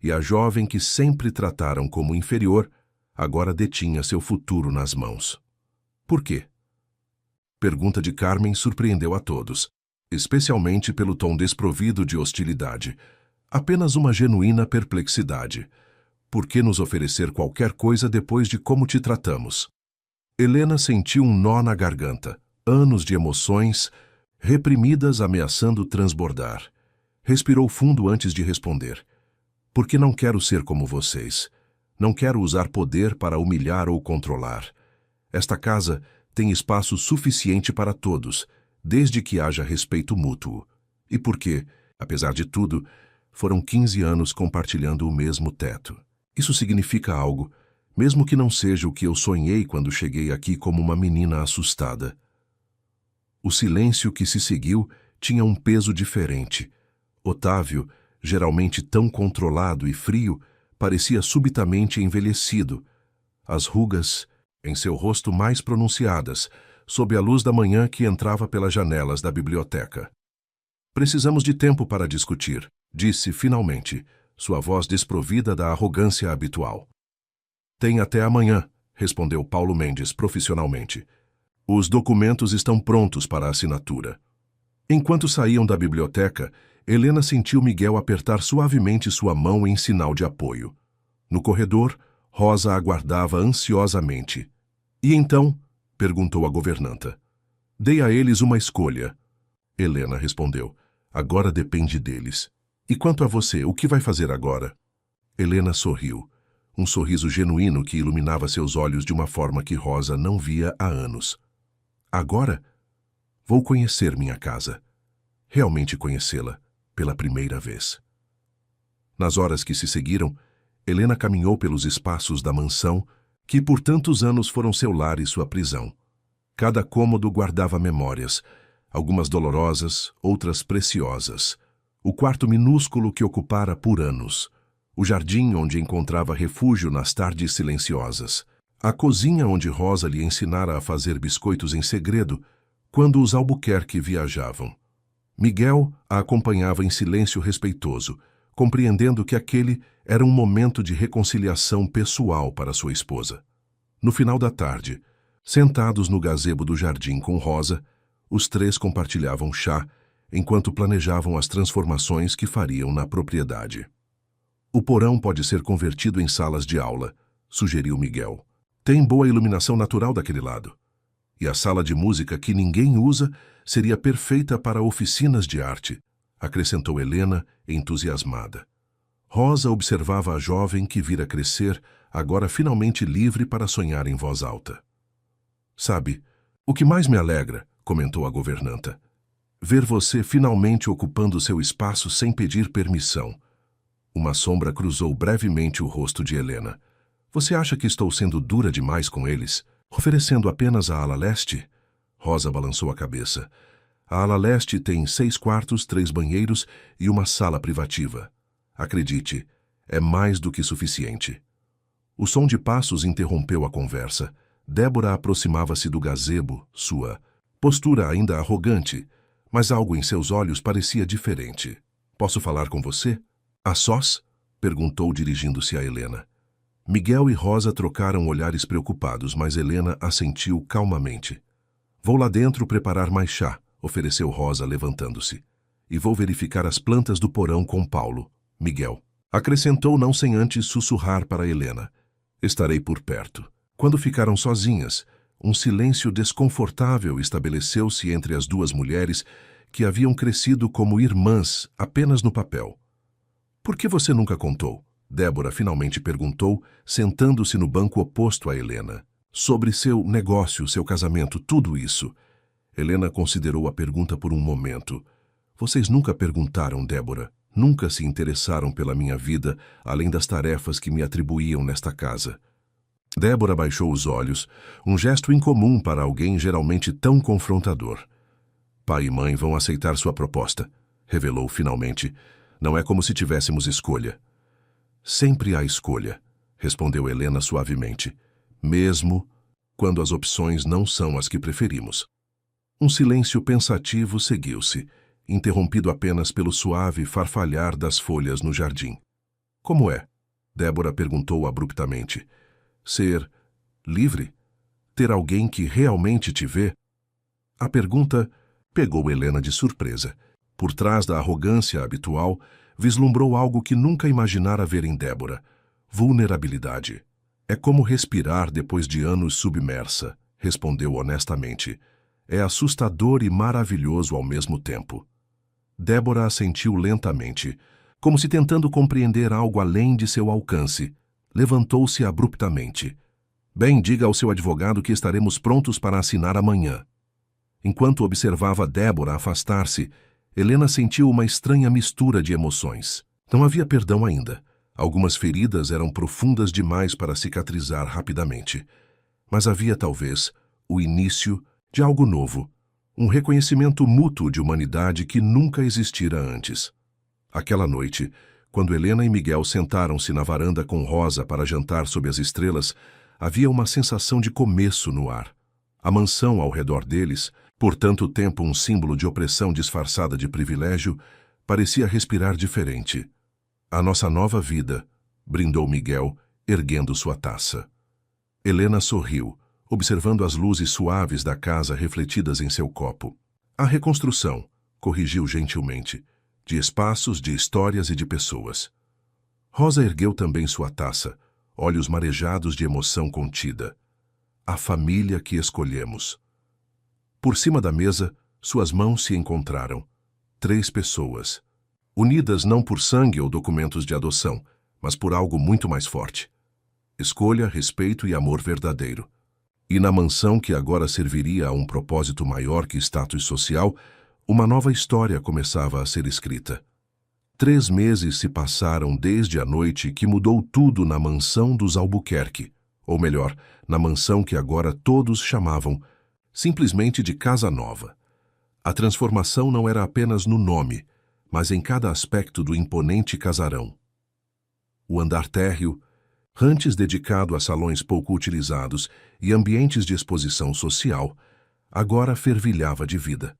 E a jovem que sempre trataram como inferior agora detinha seu futuro nas mãos. Por quê? Pergunta de Carmen surpreendeu a todos, especialmente pelo tom desprovido de hostilidade. Apenas uma genuína perplexidade. Por que nos oferecer qualquer coisa depois de como te tratamos? Helena sentiu um nó na garganta, anos de emoções reprimidas ameaçando transbordar. Respirou fundo antes de responder. Porque não quero ser como vocês. Não quero usar poder para humilhar ou controlar. Esta casa tem espaço suficiente para todos, desde que haja respeito mútuo. E porque, apesar de tudo, foram 15 anos compartilhando o mesmo teto. Isso significa algo, mesmo que não seja o que eu sonhei quando cheguei aqui como uma menina assustada. O silêncio que se seguiu tinha um peso diferente. Otávio, geralmente tão controlado e frio, parecia subitamente envelhecido. As rugas em seu rosto mais pronunciadas, sob a luz da manhã que entrava pelas janelas da biblioteca. Precisamos de tempo para discutir, disse finalmente, sua voz desprovida da arrogância habitual. Tem até amanhã, respondeu Paulo Mendes profissionalmente. Os documentos estão prontos para assinatura. Enquanto saíam da biblioteca, Helena sentiu Miguel apertar suavemente sua mão em sinal de apoio. No corredor, Rosa aguardava ansiosamente. E então? Perguntou a governanta. Dei a eles uma escolha. Helena respondeu. Agora depende deles. E quanto a você, o que vai fazer agora? Helena sorriu. Um sorriso genuíno que iluminava seus olhos de uma forma que Rosa não via há anos. Agora? Vou conhecer minha casa. Realmente conhecê-la. Pela primeira vez. Nas horas que se seguiram, Helena caminhou pelos espaços da mansão, que por tantos anos foram seu lar e sua prisão. Cada cômodo guardava memórias, algumas dolorosas, outras preciosas. O quarto minúsculo que ocupara por anos. O jardim onde encontrava refúgio nas tardes silenciosas. A cozinha onde Rosa lhe ensinara a fazer biscoitos em segredo, quando os Albuquerque viajavam. Miguel a acompanhava em silêncio respeitoso, compreendendo que aquele era um momento de reconciliação pessoal para sua esposa. No final da tarde, sentados no gazebo do jardim com Rosa, os três compartilhavam chá, enquanto planejavam as transformações que fariam na propriedade. O porão pode ser convertido em salas de aula, sugeriu Miguel. Tem boa iluminação natural daquele lado. E a sala de música que ninguém usa seria perfeita para oficinas de arte, acrescentou Helena, entusiasmada. Rosa observava a jovem que vira crescer, agora finalmente livre para sonhar em voz alta. Sabe, o que mais me alegra, comentou a governanta, ver você finalmente ocupando seu espaço sem pedir permissão. Uma sombra cruzou brevemente o rosto de Helena. Você acha que estou sendo dura demais com eles, oferecendo apenas a ala leste? Rosa balançou a cabeça. A ala leste tem 6 quartos, 3 banheiros e uma sala privativa. Acredite, é mais do que suficiente. O som de passos interrompeu a conversa. Débora aproximava-se do gazebo, sua postura ainda arrogante, mas algo em seus olhos parecia diferente. Posso falar com você? A sós? Perguntou dirigindo-se a Helena. Miguel e Rosa trocaram olhares preocupados, mas Helena assentiu calmamente. Vou lá dentro preparar mais chá, ofereceu Rosa levantando-se. E vou verificar as plantas do porão com Paulo. Miguel acrescentou não sem antes sussurrar para Helena. Estarei por perto. Quando ficaram sozinhas, um silêncio desconfortável estabeleceu-se entre as duas mulheres que haviam crescido como irmãs apenas no papel. Por que você nunca contou? Débora finalmente perguntou, sentando-se no banco oposto a Helena. Sobre seu negócio, seu casamento, tudo isso. Helena considerou a pergunta por um momento. Vocês nunca perguntaram, Débora. Nunca se interessaram pela minha vida, além das tarefas que me atribuíam nesta casa. Débora baixou os olhos, um gesto incomum para alguém geralmente tão confrontador. Pai e mãe vão aceitar sua proposta, revelou finalmente. Não é como se tivéssemos escolha. Sempre há escolha, respondeu Helena suavemente, mesmo quando as opções não são as que preferimos. Um silêncio pensativo seguiu-se, interrompido apenas pelo suave farfalhar das folhas no jardim. Como é? Débora perguntou abruptamente. Ser livre? Ter alguém que realmente te vê? A pergunta pegou Helena de surpresa. Por trás da arrogância habitual, vislumbrou algo que nunca imaginara ver em Débora. Vulnerabilidade. É como respirar depois de anos submersa, respondeu honestamente. É assustador e maravilhoso ao mesmo tempo. Débora assentiu lentamente, como se tentando compreender algo além de seu alcance. Levantou-se abruptamente. Bem, diga ao seu advogado que estaremos prontos para assinar amanhã. Enquanto observava Débora afastar-se, Helena sentiu uma estranha mistura de emoções. Não havia perdão ainda. Algumas feridas eram profundas demais para cicatrizar rapidamente. Mas havia, talvez, o início de algo novo. Um reconhecimento mútuo de humanidade que nunca existira antes. Aquela noite, quando Helena e Miguel sentaram-se na varanda com Rosa para jantar sob as estrelas, havia uma sensação de começo no ar. A mansão ao redor deles, por tanto tempo um símbolo de opressão disfarçada de privilégio, parecia respirar diferente. A nossa nova vida, brindou Miguel, erguendo sua taça. Helena sorriu, observando as luzes suaves da casa refletidas em seu copo. A reconstrução, corrigiu gentilmente, de espaços, de histórias e de pessoas. Rosa ergueu também sua taça, olhos marejados de emoção contida. A família que escolhemos. Por cima da mesa, suas mãos se encontraram. 3 pessoas. Unidas não por sangue ou documentos de adoção, mas por algo muito mais forte. Escolha, respeito e amor verdadeiro. E na mansão que agora serviria a um propósito maior que status social, uma nova história começava a ser escrita. 3 meses se passaram desde a noite que mudou tudo na mansão dos Albuquerque, ou melhor, na mansão que agora todos chamavam simplesmente de Casa Nova. A transformação não era apenas no nome, mas em cada aspecto do imponente casarão. O andar térreo, antes dedicado a salões pouco utilizados e ambientes de exposição social, agora fervilhava de vida.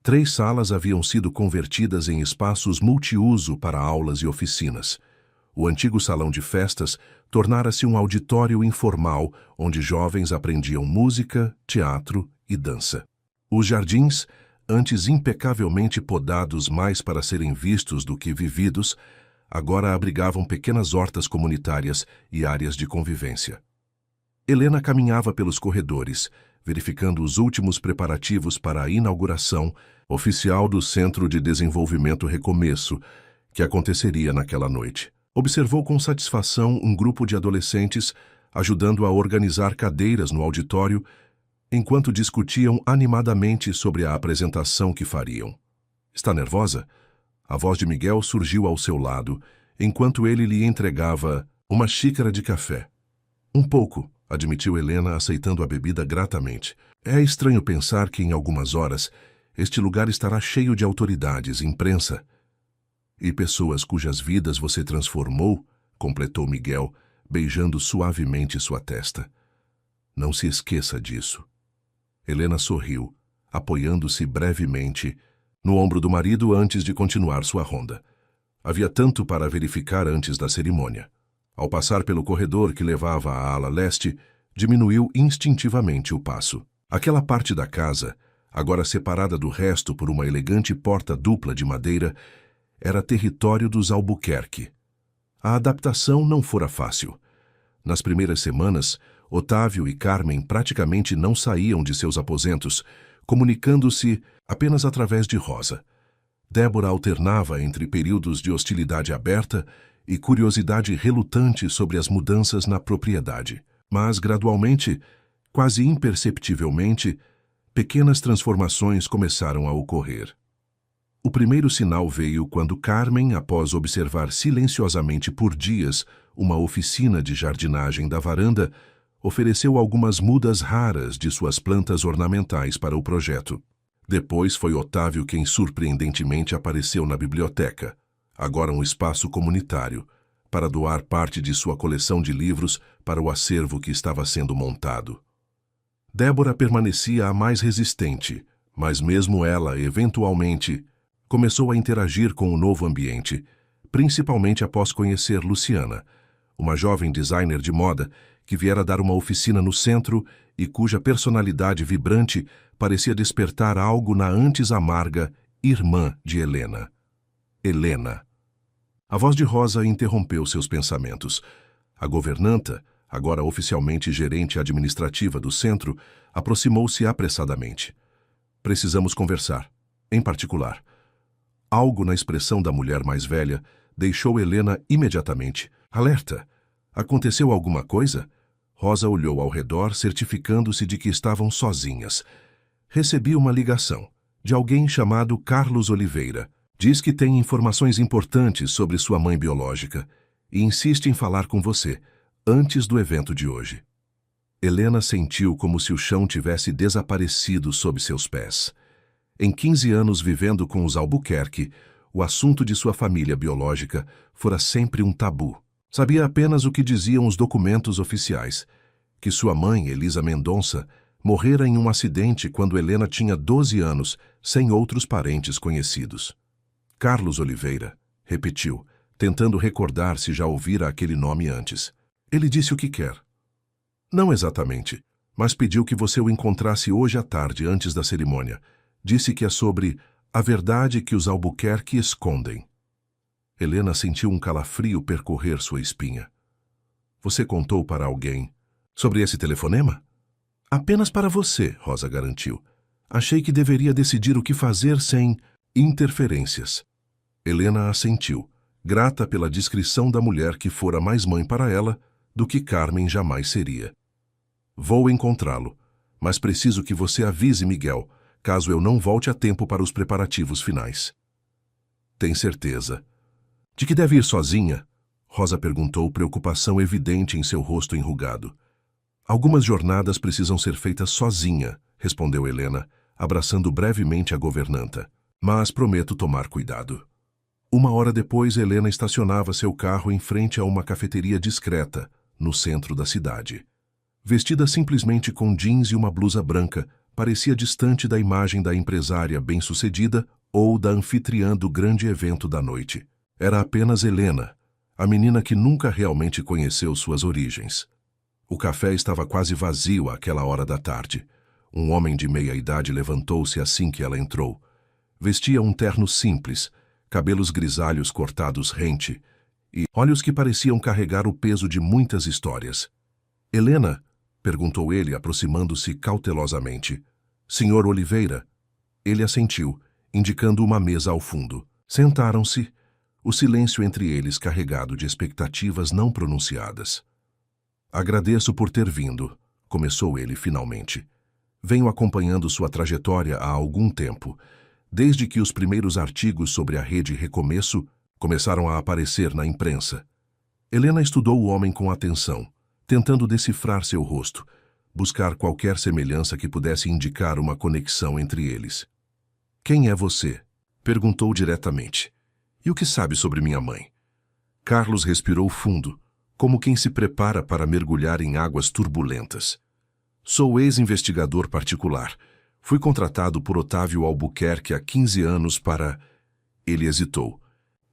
3 salas haviam sido convertidas em espaços multiuso para aulas e oficinas. O antigo salão de festas tornara-se um auditório informal onde jovens aprendiam música, teatro e dança. Os jardins, antes impecavelmente podados mais para serem vistos do que vividos, agora abrigavam pequenas hortas comunitárias e áreas de convivência. Helena caminhava pelos corredores, verificando os últimos preparativos para a inauguração oficial do Centro de Desenvolvimento Recomeço, que aconteceria naquela noite. Observou com satisfação um grupo de adolescentes ajudando a organizar cadeiras no auditório, enquanto discutiam animadamente sobre a apresentação que fariam. Está nervosa? A voz de Miguel surgiu ao seu lado, enquanto ele lhe entregava uma xícara de café. Um pouco, admitiu Helena, aceitando a bebida gratamente. É estranho pensar que, em algumas horas, este lugar estará cheio de autoridades, imprensa e pessoas cujas vidas você transformou, completou Miguel, beijando suavemente sua testa. Não se esqueça disso. Helena sorriu, apoiando-se brevemente no ombro do marido antes de continuar sua ronda. Havia tanto para verificar antes da cerimônia. Ao passar pelo corredor que levava à ala leste, diminuiu instintivamente o passo. Aquela parte da casa, agora separada do resto por uma elegante porta dupla de madeira, era território dos Albuquerque. A adaptação não fora fácil. Nas primeiras semanas, Otávio e Carmen praticamente não saíam de seus aposentos, comunicando-se apenas através de Rosa. Débora alternava entre períodos de hostilidade aberta e curiosidade relutante sobre as mudanças na propriedade. Mas, gradualmente, quase imperceptivelmente, pequenas transformações começaram a ocorrer. O primeiro sinal veio quando Carmen, após observar silenciosamente por dias uma oficina de jardinagem da varanda, ofereceu algumas mudas raras de suas plantas ornamentais para o projeto. Depois foi Otávio quem surpreendentemente apareceu na biblioteca, agora um espaço comunitário, para doar parte de sua coleção de livros para o acervo que estava sendo montado. Débora permanecia a mais resistente, mas mesmo ela, eventualmente, começou a interagir com o novo ambiente, principalmente após conhecer Luciana, uma jovem designer de moda que viera dar uma oficina no centro e cuja personalidade vibrante parecia despertar algo na antes amarga irmã de Helena. Helena. A voz de Rosa interrompeu seus pensamentos. A governanta, agora oficialmente gerente administrativa do centro, aproximou-se apressadamente. Precisamos conversar, em particular. Algo na expressão da mulher mais velha deixou Helena imediatamente. Alerta! Aconteceu alguma coisa? Rosa olhou ao redor, certificando-se de que estavam sozinhas. Recebi uma ligação, de alguém chamado Carlos Oliveira. Diz que tem informações importantes sobre sua mãe biológica e insiste em falar com você, antes do evento de hoje. Helena sentiu como se o chão tivesse desaparecido sob seus pés. Em 15 anos vivendo com os Albuquerque, o assunto de sua família biológica fora sempre um tabu. Sabia apenas o que diziam os documentos oficiais, que sua mãe, Elisa Mendonça, morrera em um acidente quando Helena tinha 12 anos, sem outros parentes conhecidos. Carlos Oliveira, repetiu, tentando recordar se já ouvira aquele nome antes. Ele disse o que quer. Não exatamente, mas pediu que você o encontrasse hoje à tarde, antes da cerimônia. Disse que é sobre a verdade que os Albuquerque escondem. Helena sentiu um calafrio percorrer sua espinha. Você contou para alguém sobre esse telefonema? Apenas para você, Rosa garantiu. Achei que deveria decidir o que fazer sem interferências. Helena assentiu, grata pela descrição da mulher que fora mais mãe para ela do que Carmen jamais seria. Vou encontrá-lo, mas preciso que você avise Miguel, caso eu não volte a tempo para os preparativos finais. Tem certeza? De que deve ir sozinha? Rosa perguntou, preocupação evidente em seu rosto enrugado. Algumas jornadas precisam ser feitas sozinha, respondeu Helena, abraçando brevemente a governanta. Mas prometo tomar cuidado. 1 hora depois, Helena estacionava seu carro em frente a uma cafeteria discreta, no centro da cidade. Vestida simplesmente com jeans e uma blusa branca, parecia distante da imagem da empresária bem-sucedida ou da anfitriã do grande evento da noite. Era apenas Helena, a menina que nunca realmente conheceu suas origens. O café estava quase vazio àquela hora da tarde. Um homem de meia-idade levantou-se assim que ela entrou. Vestia um terno simples, cabelos grisalhos cortados rente e olhos que pareciam carregar o peso de muitas histórias. Helena? Perguntou ele, aproximando-se cautelosamente. Senhor Oliveira? Ele assentiu, indicando uma mesa ao fundo. Sentaram-se, o silêncio entre eles carregado de expectativas não pronunciadas. Agradeço por ter vindo, começou ele finalmente. Venho acompanhando sua trajetória há algum tempo, desde que os primeiros artigos sobre a Rede Recomeço começaram a aparecer na imprensa. Helena estudou o homem com atenção, tentando decifrar seu rosto, buscar qualquer semelhança que pudesse indicar uma conexão entre eles. Quem é você? Perguntou diretamente. E o que sabe sobre minha mãe? Carlos respirou fundo, como quem se prepara para mergulhar em águas turbulentas. Sou ex-investigador particular. Fui contratado por Otávio Albuquerque há 15 anos para... Ele hesitou.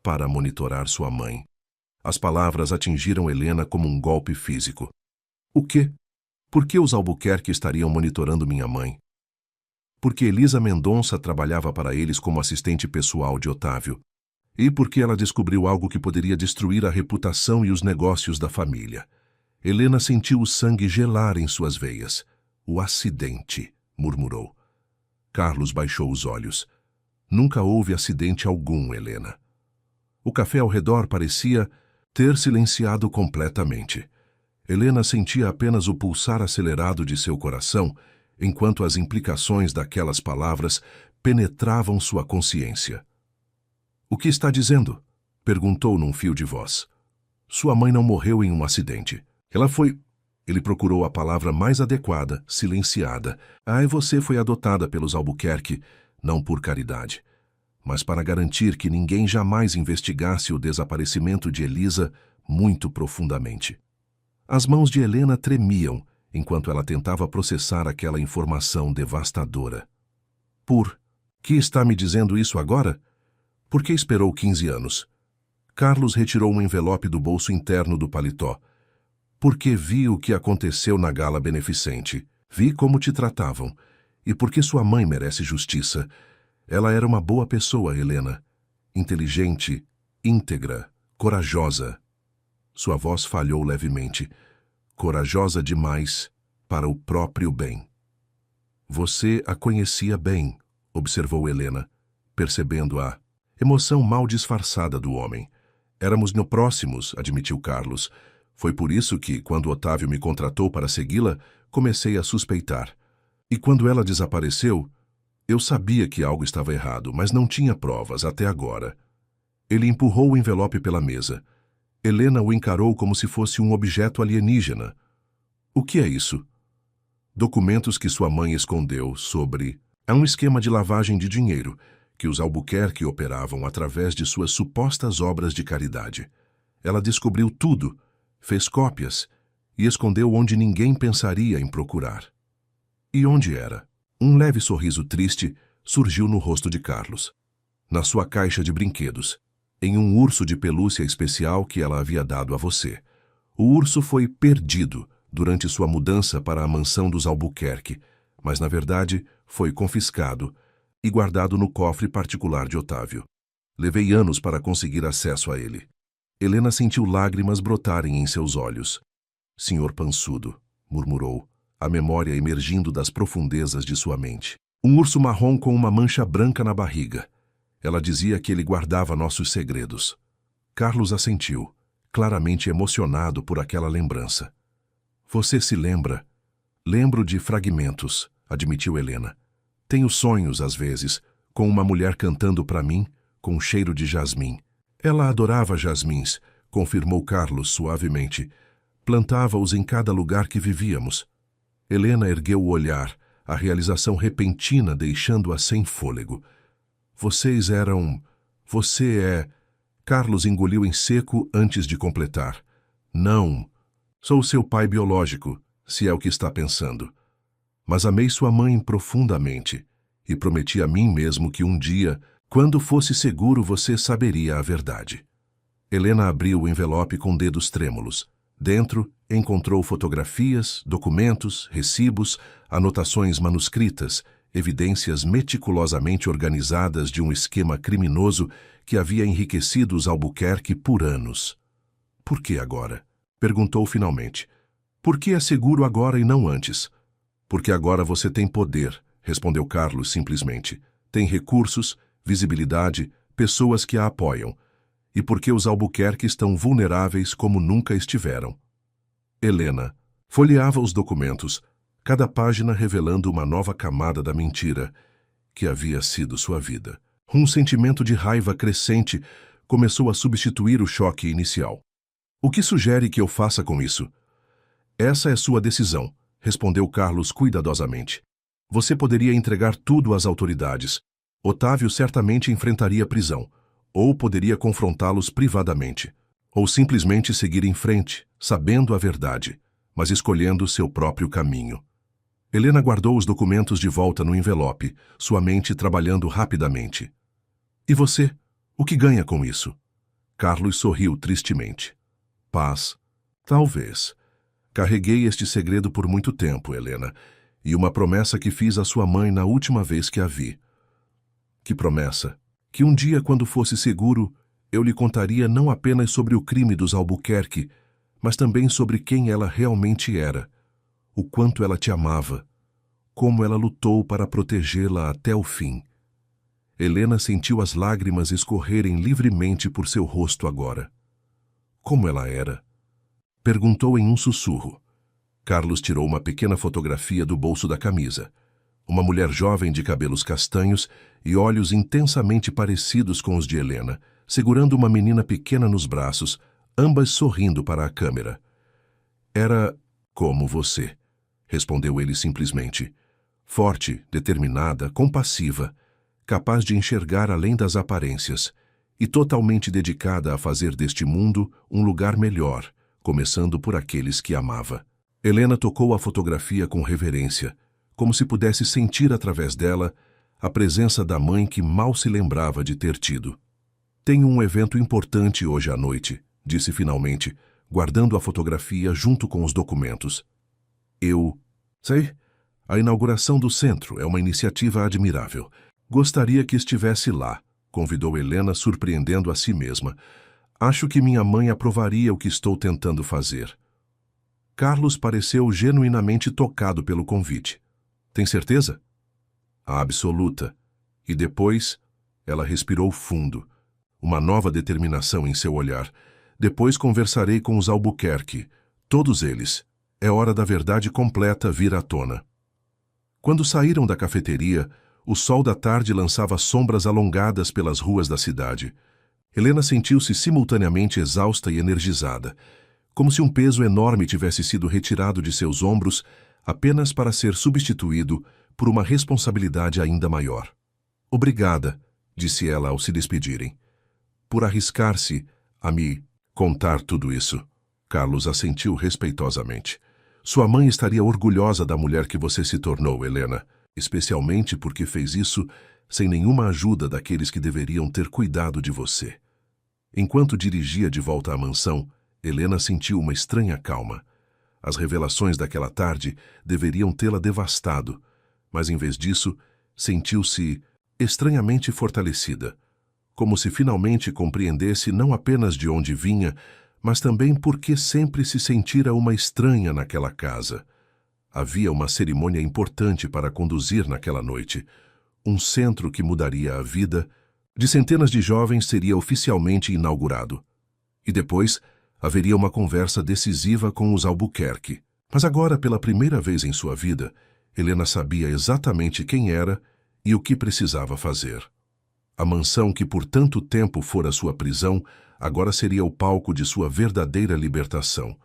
Para monitorar sua mãe. As palavras atingiram Helena como um golpe físico. O quê? Por que os Albuquerque estariam monitorando minha mãe? Porque Elisa Mendonça trabalhava para eles como assistente pessoal de Otávio. E porque ela descobriu algo que poderia destruir a reputação e os negócios da família. Helena sentiu o sangue gelar em suas veias. O acidente, murmurou. Carlos baixou os olhos. Nunca houve acidente algum, Helena. O café ao redor parecia ter silenciado completamente. Helena sentia apenas o pulsar acelerado de seu coração, enquanto as implicações daquelas palavras penetravam sua consciência. "O que está dizendo?" perguntou num fio de voz. "Sua mãe não morreu em um acidente. Ela foi..." Ele procurou a palavra mais adequada, silenciada. Você foi adotada pelos Albuquerque, não por caridade, mas para garantir que ninguém jamais investigasse o desaparecimento de Elisa muito profundamente. As mãos de Helena tremiam enquanto ela tentava processar aquela informação devastadora. "Por que está me dizendo isso agora? Por que esperou 15 anos? Carlos retirou um envelope do bolso interno do paletó. "Porque vi o que aconteceu na gala beneficente. Vi como te tratavam. E porque sua mãe merece justiça. Ela era uma boa pessoa, Helena. Inteligente, íntegra, corajosa." Sua voz falhou levemente. "Corajosa demais para o próprio bem." "Você a conhecia bem", observou Helena, percebendo a emoção mal disfarçada do homem. "Éramos próximos", admitiu Carlos. "Foi por isso que, quando Otávio me contratou para segui-la, comecei a suspeitar. E quando ela desapareceu, eu sabia que algo estava errado, mas não tinha provas até agora." Ele empurrou o envelope pela mesa. Helena o encarou como se fosse um objeto alienígena. "O que é isso?" "Documentos que sua mãe escondeu sobre... É um esquema de lavagem de dinheiro que os Albuquerque operavam através de suas supostas obras de caridade. Ela descobriu tudo, fez cópias e escondeu onde ninguém pensaria em procurar." "E onde era?" Um leve sorriso triste surgiu no rosto de Carlos. "Na sua caixa de brinquedos, em um urso de pelúcia especial que ela havia dado a você. O urso foi perdido durante sua mudança para a mansão dos Albuquerque, mas na verdade foi confiscado e guardado no cofre particular de Otávio. Levei anos para conseguir acesso a ele." Helena sentiu lágrimas brotarem em seus olhos. "Senhor Pansudo", murmurou, a memória emergindo das profundezas de sua mente. "Um urso marrom com uma mancha branca na barriga. Ela dizia que ele guardava nossos segredos." Carlos assentiu, claramente emocionado por aquela lembrança. "Você se lembra?" "Lembro de fragmentos", admitiu Helena. "Tenho sonhos, às vezes, com uma mulher cantando para mim, com cheiro de jasmim." "Ela adorava jasmins", confirmou Carlos suavemente. "Plantava-os em cada lugar que vivíamos." Helena ergueu o olhar, a realização repentina deixando-a sem fôlego. "Vocês eram... Você é..." Carlos engoliu em seco antes de completar. "Não. Sou seu pai biológico, se é o que está pensando. Mas amei sua mãe profundamente e prometi a mim mesmo que um dia, quando fosse seguro, você saberia a verdade." Helena abriu o envelope com dedos trêmulos. Dentro, encontrou fotografias, documentos, recibos, anotações manuscritas, evidências meticulosamente organizadas de um esquema criminoso que havia enriquecido os Albuquerque por anos. "Por que agora?" perguntou finalmente. "Por que é seguro agora e não antes?" "Porque agora você tem poder", respondeu Carlos simplesmente. "Tem recursos, visibilidade, pessoas que a apoiam. E porque os Albuquerque estão vulneráveis como nunca estiveram." Helena folheava os documentos, cada página revelando uma nova camada da mentira que havia sido sua vida. Um sentimento de raiva crescente começou a substituir o choque inicial. "O que sugere que eu faça com isso?" "Essa é sua decisão", respondeu Carlos cuidadosamente. "Você poderia entregar tudo às autoridades. Otávio certamente enfrentaria prisão, ou poderia confrontá-los privadamente, ou simplesmente seguir em frente, sabendo a verdade, mas escolhendo seu próprio caminho." Helena guardou os documentos de volta no envelope, sua mente trabalhando rapidamente. "E você? O que ganha com isso?" Carlos sorriu tristemente. "Paz. Talvez. Carreguei este segredo por muito tempo, Helena, e uma promessa que fiz à sua mãe na última vez que a vi." "Que promessa?" "Que um dia, quando fosse seguro, eu lhe contaria não apenas sobre o crime dos Albuquerque, mas também sobre quem ela realmente era, o quanto ela te amava, como ela lutou para protegê-la até o fim." Helena sentiu as lágrimas escorrerem livremente por seu rosto agora. Como ela era? Perguntou em um sussurro. Carlos tirou uma pequena fotografia do bolso da camisa. Uma mulher jovem de cabelos castanhos e olhos intensamente parecidos com os de Helena, segurando uma menina pequena nos braços, ambas sorrindo para a câmera. Era como você, respondeu ele simplesmente. Forte, determinada, compassiva, capaz de enxergar além das aparências e totalmente dedicada a fazer deste mundo um lugar melhor, começando por aqueles que amava. Helena tocou a fotografia com reverência, como se pudesse sentir através dela a presença da mãe que mal se lembrava de ter tido. Tenho um evento importante hoje à noite, disse finalmente, guardando a fotografia junto com os documentos. Sei, a inauguração do centro é uma iniciativa admirável. Gostaria que estivesse lá, convidou Helena, surpreendendo a si mesma. Acho que minha mãe aprovaria o que estou tentando fazer. Carlos pareceu genuinamente tocado pelo convite. Tem certeza? Absoluta. E depois, ela respirou fundo. Uma nova determinação em seu olhar. Depois conversarei com os Albuquerque. Todos eles. É hora da verdade completa vir à tona. Quando saíram da cafeteria, o sol da tarde lançava sombras alongadas pelas ruas da cidade. Helena sentiu-se simultaneamente exausta e energizada, como se um peso enorme tivesse sido retirado de seus ombros apenas para ser substituído por uma responsabilidade ainda maior. Obrigada, disse ela ao se despedirem, por arriscar-se a me contar tudo isso. Carlos assentiu respeitosamente. Sua mãe estaria orgulhosa da mulher que você se tornou, Helena, especialmente porque fez isso sem nenhuma ajuda daqueles que deveriam ter cuidado de você. Enquanto dirigia de volta à mansão, Helena sentiu uma estranha calma. As revelações daquela tarde deveriam tê-la devastado, mas em vez disso, sentiu-se estranhamente fortalecida, como se finalmente compreendesse não apenas de onde vinha, mas também por que sempre se sentira uma estranha naquela casa. Havia uma cerimônia importante para conduzir naquela noite. Um centro que mudaria a vida de centenas de jovens seria oficialmente inaugurado. E depois, haveria uma conversa decisiva com os Albuquerque. Mas agora, pela primeira vez em sua vida, Helena sabia exatamente quem era e o que precisava fazer. A mansão que por tanto tempo fora sua prisão, agora seria o palco de sua verdadeira libertação.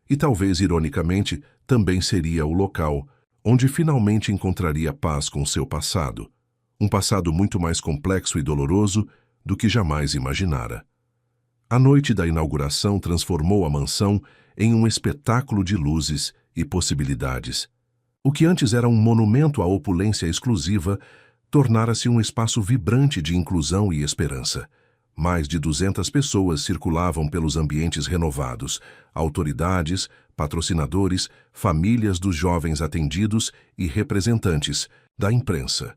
E talvez, ironicamente, também seria o local onde finalmente encontraria paz com seu passado. Um passado muito mais complexo e doloroso do que jamais imaginara. A noite da inauguração transformou a mansão em um espetáculo de luzes e possibilidades. O que antes era um monumento à opulência exclusiva, tornara-se um espaço vibrante de inclusão e esperança. Mais de 200 pessoas circulavam pelos ambientes renovados, autoridades, patrocinadores, famílias dos jovens atendidos e representantes da imprensa.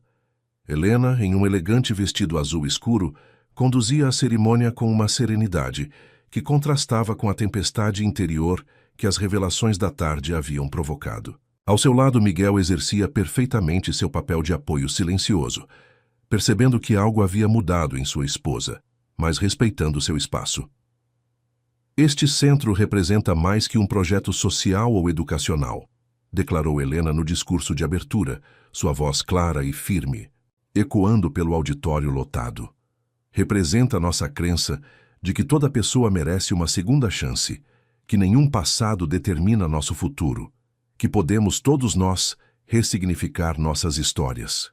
Helena, em um elegante vestido azul escuro, conduzia a cerimônia com uma serenidade que contrastava com a tempestade interior que as revelações da tarde haviam provocado. Ao seu lado, Miguel exercia perfeitamente seu papel de apoio silencioso, percebendo que algo havia mudado em sua esposa, mas respeitando seu espaço. Este centro representa mais que um projeto social ou educacional, declarou Helena no discurso de abertura, sua voz clara e firme, ecoando pelo auditório lotado. Representa nossa crença de que toda pessoa merece uma segunda chance, que nenhum passado determina nosso futuro, que podemos todos nós ressignificar nossas histórias.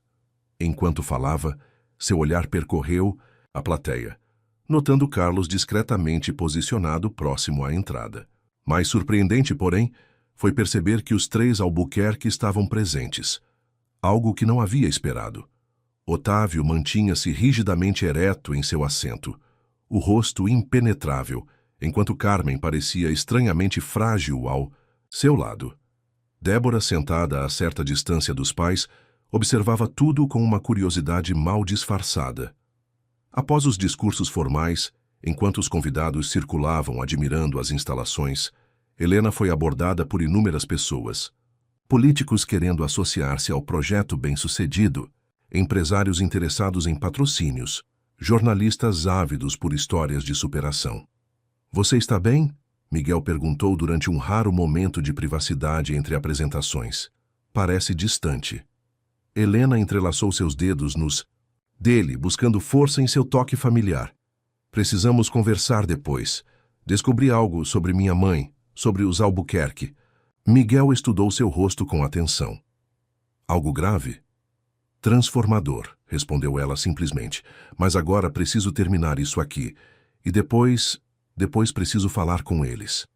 Enquanto falava, seu olhar percorreu a plateia, notando Carlos discretamente posicionado próximo à entrada. Mais surpreendente, porém, foi perceber que os 3 Albuquerque estavam presentes, algo que não havia esperado. Otávio mantinha-se rigidamente ereto em seu assento, o rosto impenetrável, enquanto Carmen parecia estranhamente frágil ao seu lado. Débora, sentada a certa distância dos pais, observava tudo com uma curiosidade mal disfarçada. Após os discursos formais, enquanto os convidados circulavam admirando as instalações, Helena foi abordada por inúmeras pessoas. Políticos querendo associar-se ao projeto bem-sucedido, empresários interessados em patrocínios, jornalistas ávidos por histórias de superação. Você está bem? Miguel perguntou durante um raro momento de privacidade entre apresentações. Parece distante. Helena entrelaçou seus dedos nos dele, buscando força em seu toque familiar. Precisamos conversar depois. Descobri algo sobre minha mãe, sobre os Albuquerque. Miguel estudou seu rosto com atenção. Algo grave? Transformador, respondeu ela simplesmente. Mas agora preciso terminar isso aqui. E depois preciso falar com eles.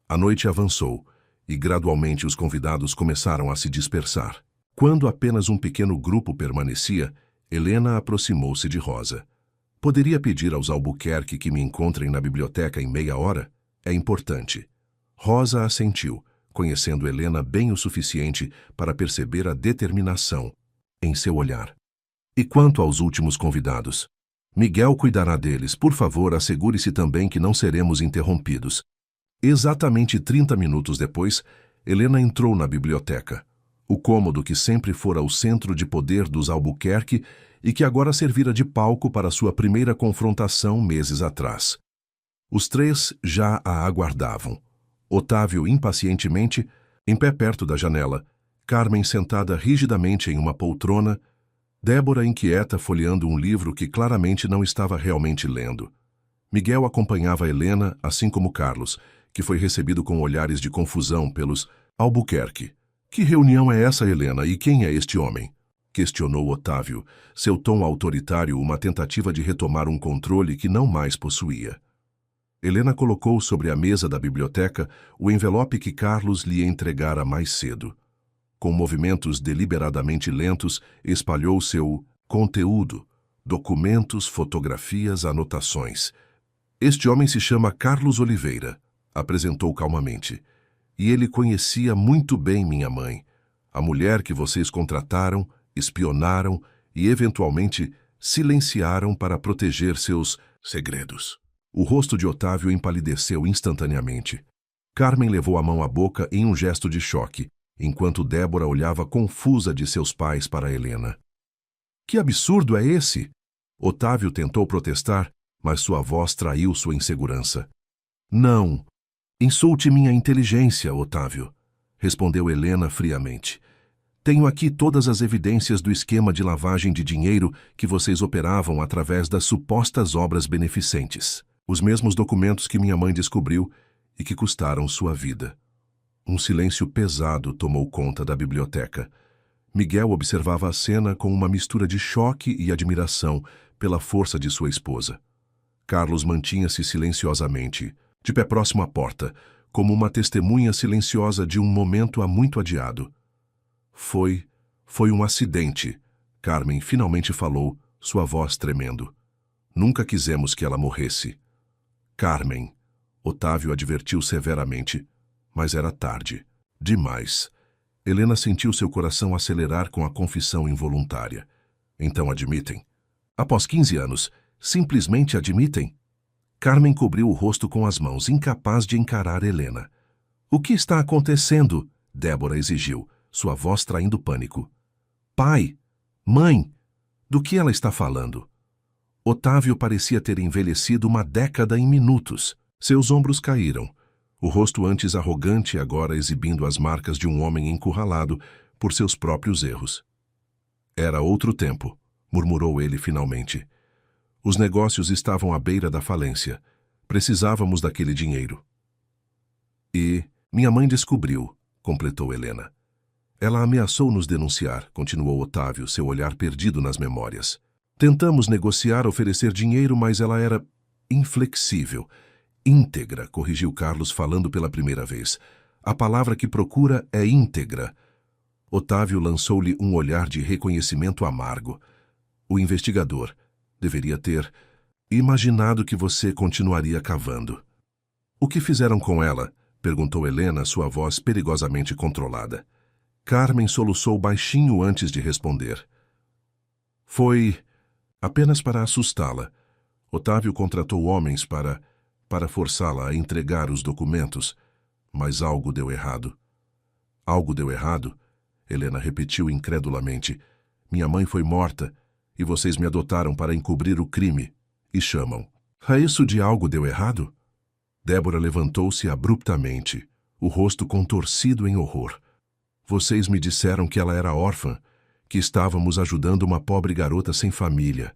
A noite avançou, e gradualmente os convidados começaram a se dispersar. Quando apenas um pequeno grupo permanecia, Helena aproximou-se de Rosa. Poderia pedir aos Albuquerque que me encontrem na biblioteca em meia hora? É importante. Rosa assentiu, conhecendo Helena bem o suficiente para perceber a determinação em seu olhar. E quanto aos últimos convidados? Miguel cuidará deles. Por favor, assegure-se também que não seremos interrompidos. Exatamente 30 minutos depois, Helena entrou na biblioteca. O cômodo que sempre fora o centro de poder dos Albuquerque e que agora servira de palco para sua primeira confrontação meses atrás. Os três já a aguardavam. Otávio impacientemente, em pé perto da janela, Carmen sentada rigidamente em uma poltrona, Débora inquieta folheando um livro que claramente não estava realmente lendo. Miguel acompanhava Helena, assim como Carlos, que foi recebido com olhares de confusão pelos Albuquerque. Que reunião é essa, Helena, e quem é este homem? Questionou Otávio, seu tom autoritário uma tentativa de retomar um controle que não mais possuía. Helena colocou sobre a mesa da biblioteca o envelope que Carlos lhe entregara mais cedo. Com movimentos deliberadamente lentos, espalhou seu conteúdo, documentos, fotografias, anotações. Este homem se chama Carlos Oliveira, apresentou calmamente. E ele conhecia muito bem minha mãe, a mulher que vocês contrataram, espionaram e, eventualmente, silenciaram para proteger seus segredos. O rosto de Otávio empalideceu instantaneamente. Carmen levou a mão à boca em um gesto de choque, enquanto Débora olhava confusa de seus pais para Helena. Que absurdo é esse? Otávio tentou protestar, mas sua voz traiu sua insegurança. Não. Insulte minha inteligência, Otávio, respondeu Helena friamente. Tenho aqui todas as evidências do esquema de lavagem de dinheiro que vocês operavam através das supostas obras beneficentes. Os mesmos documentos que minha mãe descobriu e que custaram sua vida. Um silêncio pesado tomou conta da biblioteca. Miguel observava a cena com uma mistura de choque e admiração pela força de sua esposa. Carlos mantinha-se silenciosamente, de pé próximo à porta, como uma testemunha silenciosa de um momento há muito adiado. Foi um acidente, Carmen finalmente falou, sua voz tremendo. Nunca quisemos que ela morresse. Carmen, Otávio advertiu severamente, mas era tarde. Demais. Helena sentiu seu coração acelerar com a confissão involuntária. Então admitem. Após 15 anos, simplesmente admitem? Carmen cobriu o rosto com as mãos, incapaz de encarar Helena. O que está acontecendo? Débora exigiu, sua voz traindo pânico. Pai! Mãe! Do que ela está falando? Otávio parecia ter envelhecido uma década em minutos. Seus ombros caíram. O rosto antes arrogante agora exibindo as marcas de um homem encurralado por seus próprios erros. Era outro tempo, murmurou ele finalmente. Os negócios estavam à beira da falência. Precisávamos daquele dinheiro. E minha mãe descobriu, completou Helena. Ela ameaçou nos denunciar, continuou Otávio, seu olhar perdido nas memórias. Tentamos negociar, oferecer dinheiro, mas ela era inflexível. Íntegra, corrigiu Carlos falando pela primeira vez. A palavra que procura é íntegra. Otávio lançou-lhe um olhar de reconhecimento amargo. O investigador deveria ter imaginado que você continuaria cavando. O que fizeram com ela? Perguntou Helena, sua voz perigosamente controlada. Carmen soluçou baixinho antes de responder. Foi apenas para assustá-la. Otávio contratou homens para forçá-la a entregar os documentos, mas algo deu errado. Algo deu errado? Helena repetiu incredulamente. Minha mãe foi morta e vocês me adotaram para encobrir o crime. E chamam. É isso de algo deu errado? Débora levantou-se abruptamente, o rosto contorcido em horror. Vocês me disseram que ela era órfã, que estávamos ajudando uma pobre garota sem família.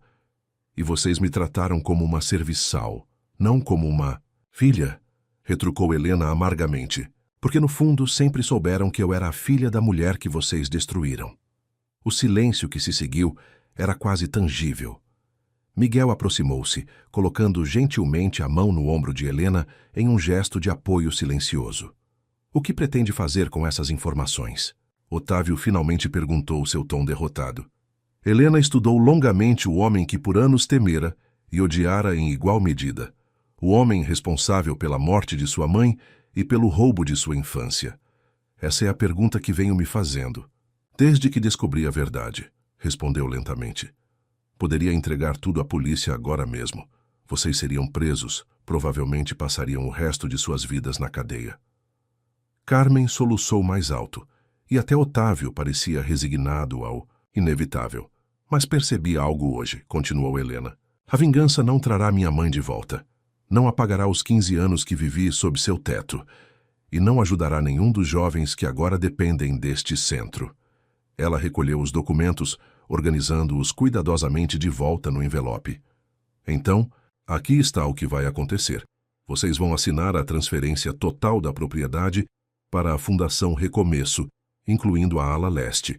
E vocês me trataram como uma serviçal, não como uma filha, retrucou Helena amargamente, porque no fundo sempre souberam que eu era a filha da mulher que vocês destruíram. O silêncio que se seguiu era quase tangível. Miguel aproximou-se, colocando gentilmente a mão no ombro de Helena em um gesto de apoio silencioso. O que pretende fazer com essas informações? Otávio finalmente perguntou, seu tom derrotado. Helena estudou longamente o homem que por anos temera e odiara em igual medida. O homem responsável pela morte de sua mãe e pelo roubo de sua infância. Essa é a pergunta que venho me fazendo. Desde que descobri a verdade, respondeu lentamente. Poderia entregar tudo à polícia agora mesmo. Vocês seriam presos, provavelmente passariam o resto de suas vidas na cadeia. Carmen soluçou mais alto, e até Otávio parecia resignado ao inevitável. Mas percebi algo hoje, continuou Helena. A vingança não trará minha mãe de volta. Não apagará os 15 anos que vivi sob seu teto. E não ajudará nenhum dos jovens que agora dependem deste centro. Ela recolheu os documentos, organizando-os cuidadosamente de volta no envelope. Então, aqui está o que vai acontecer. Vocês vão assinar a transferência total da propriedade para a Fundação Recomeço, incluindo a ala leste.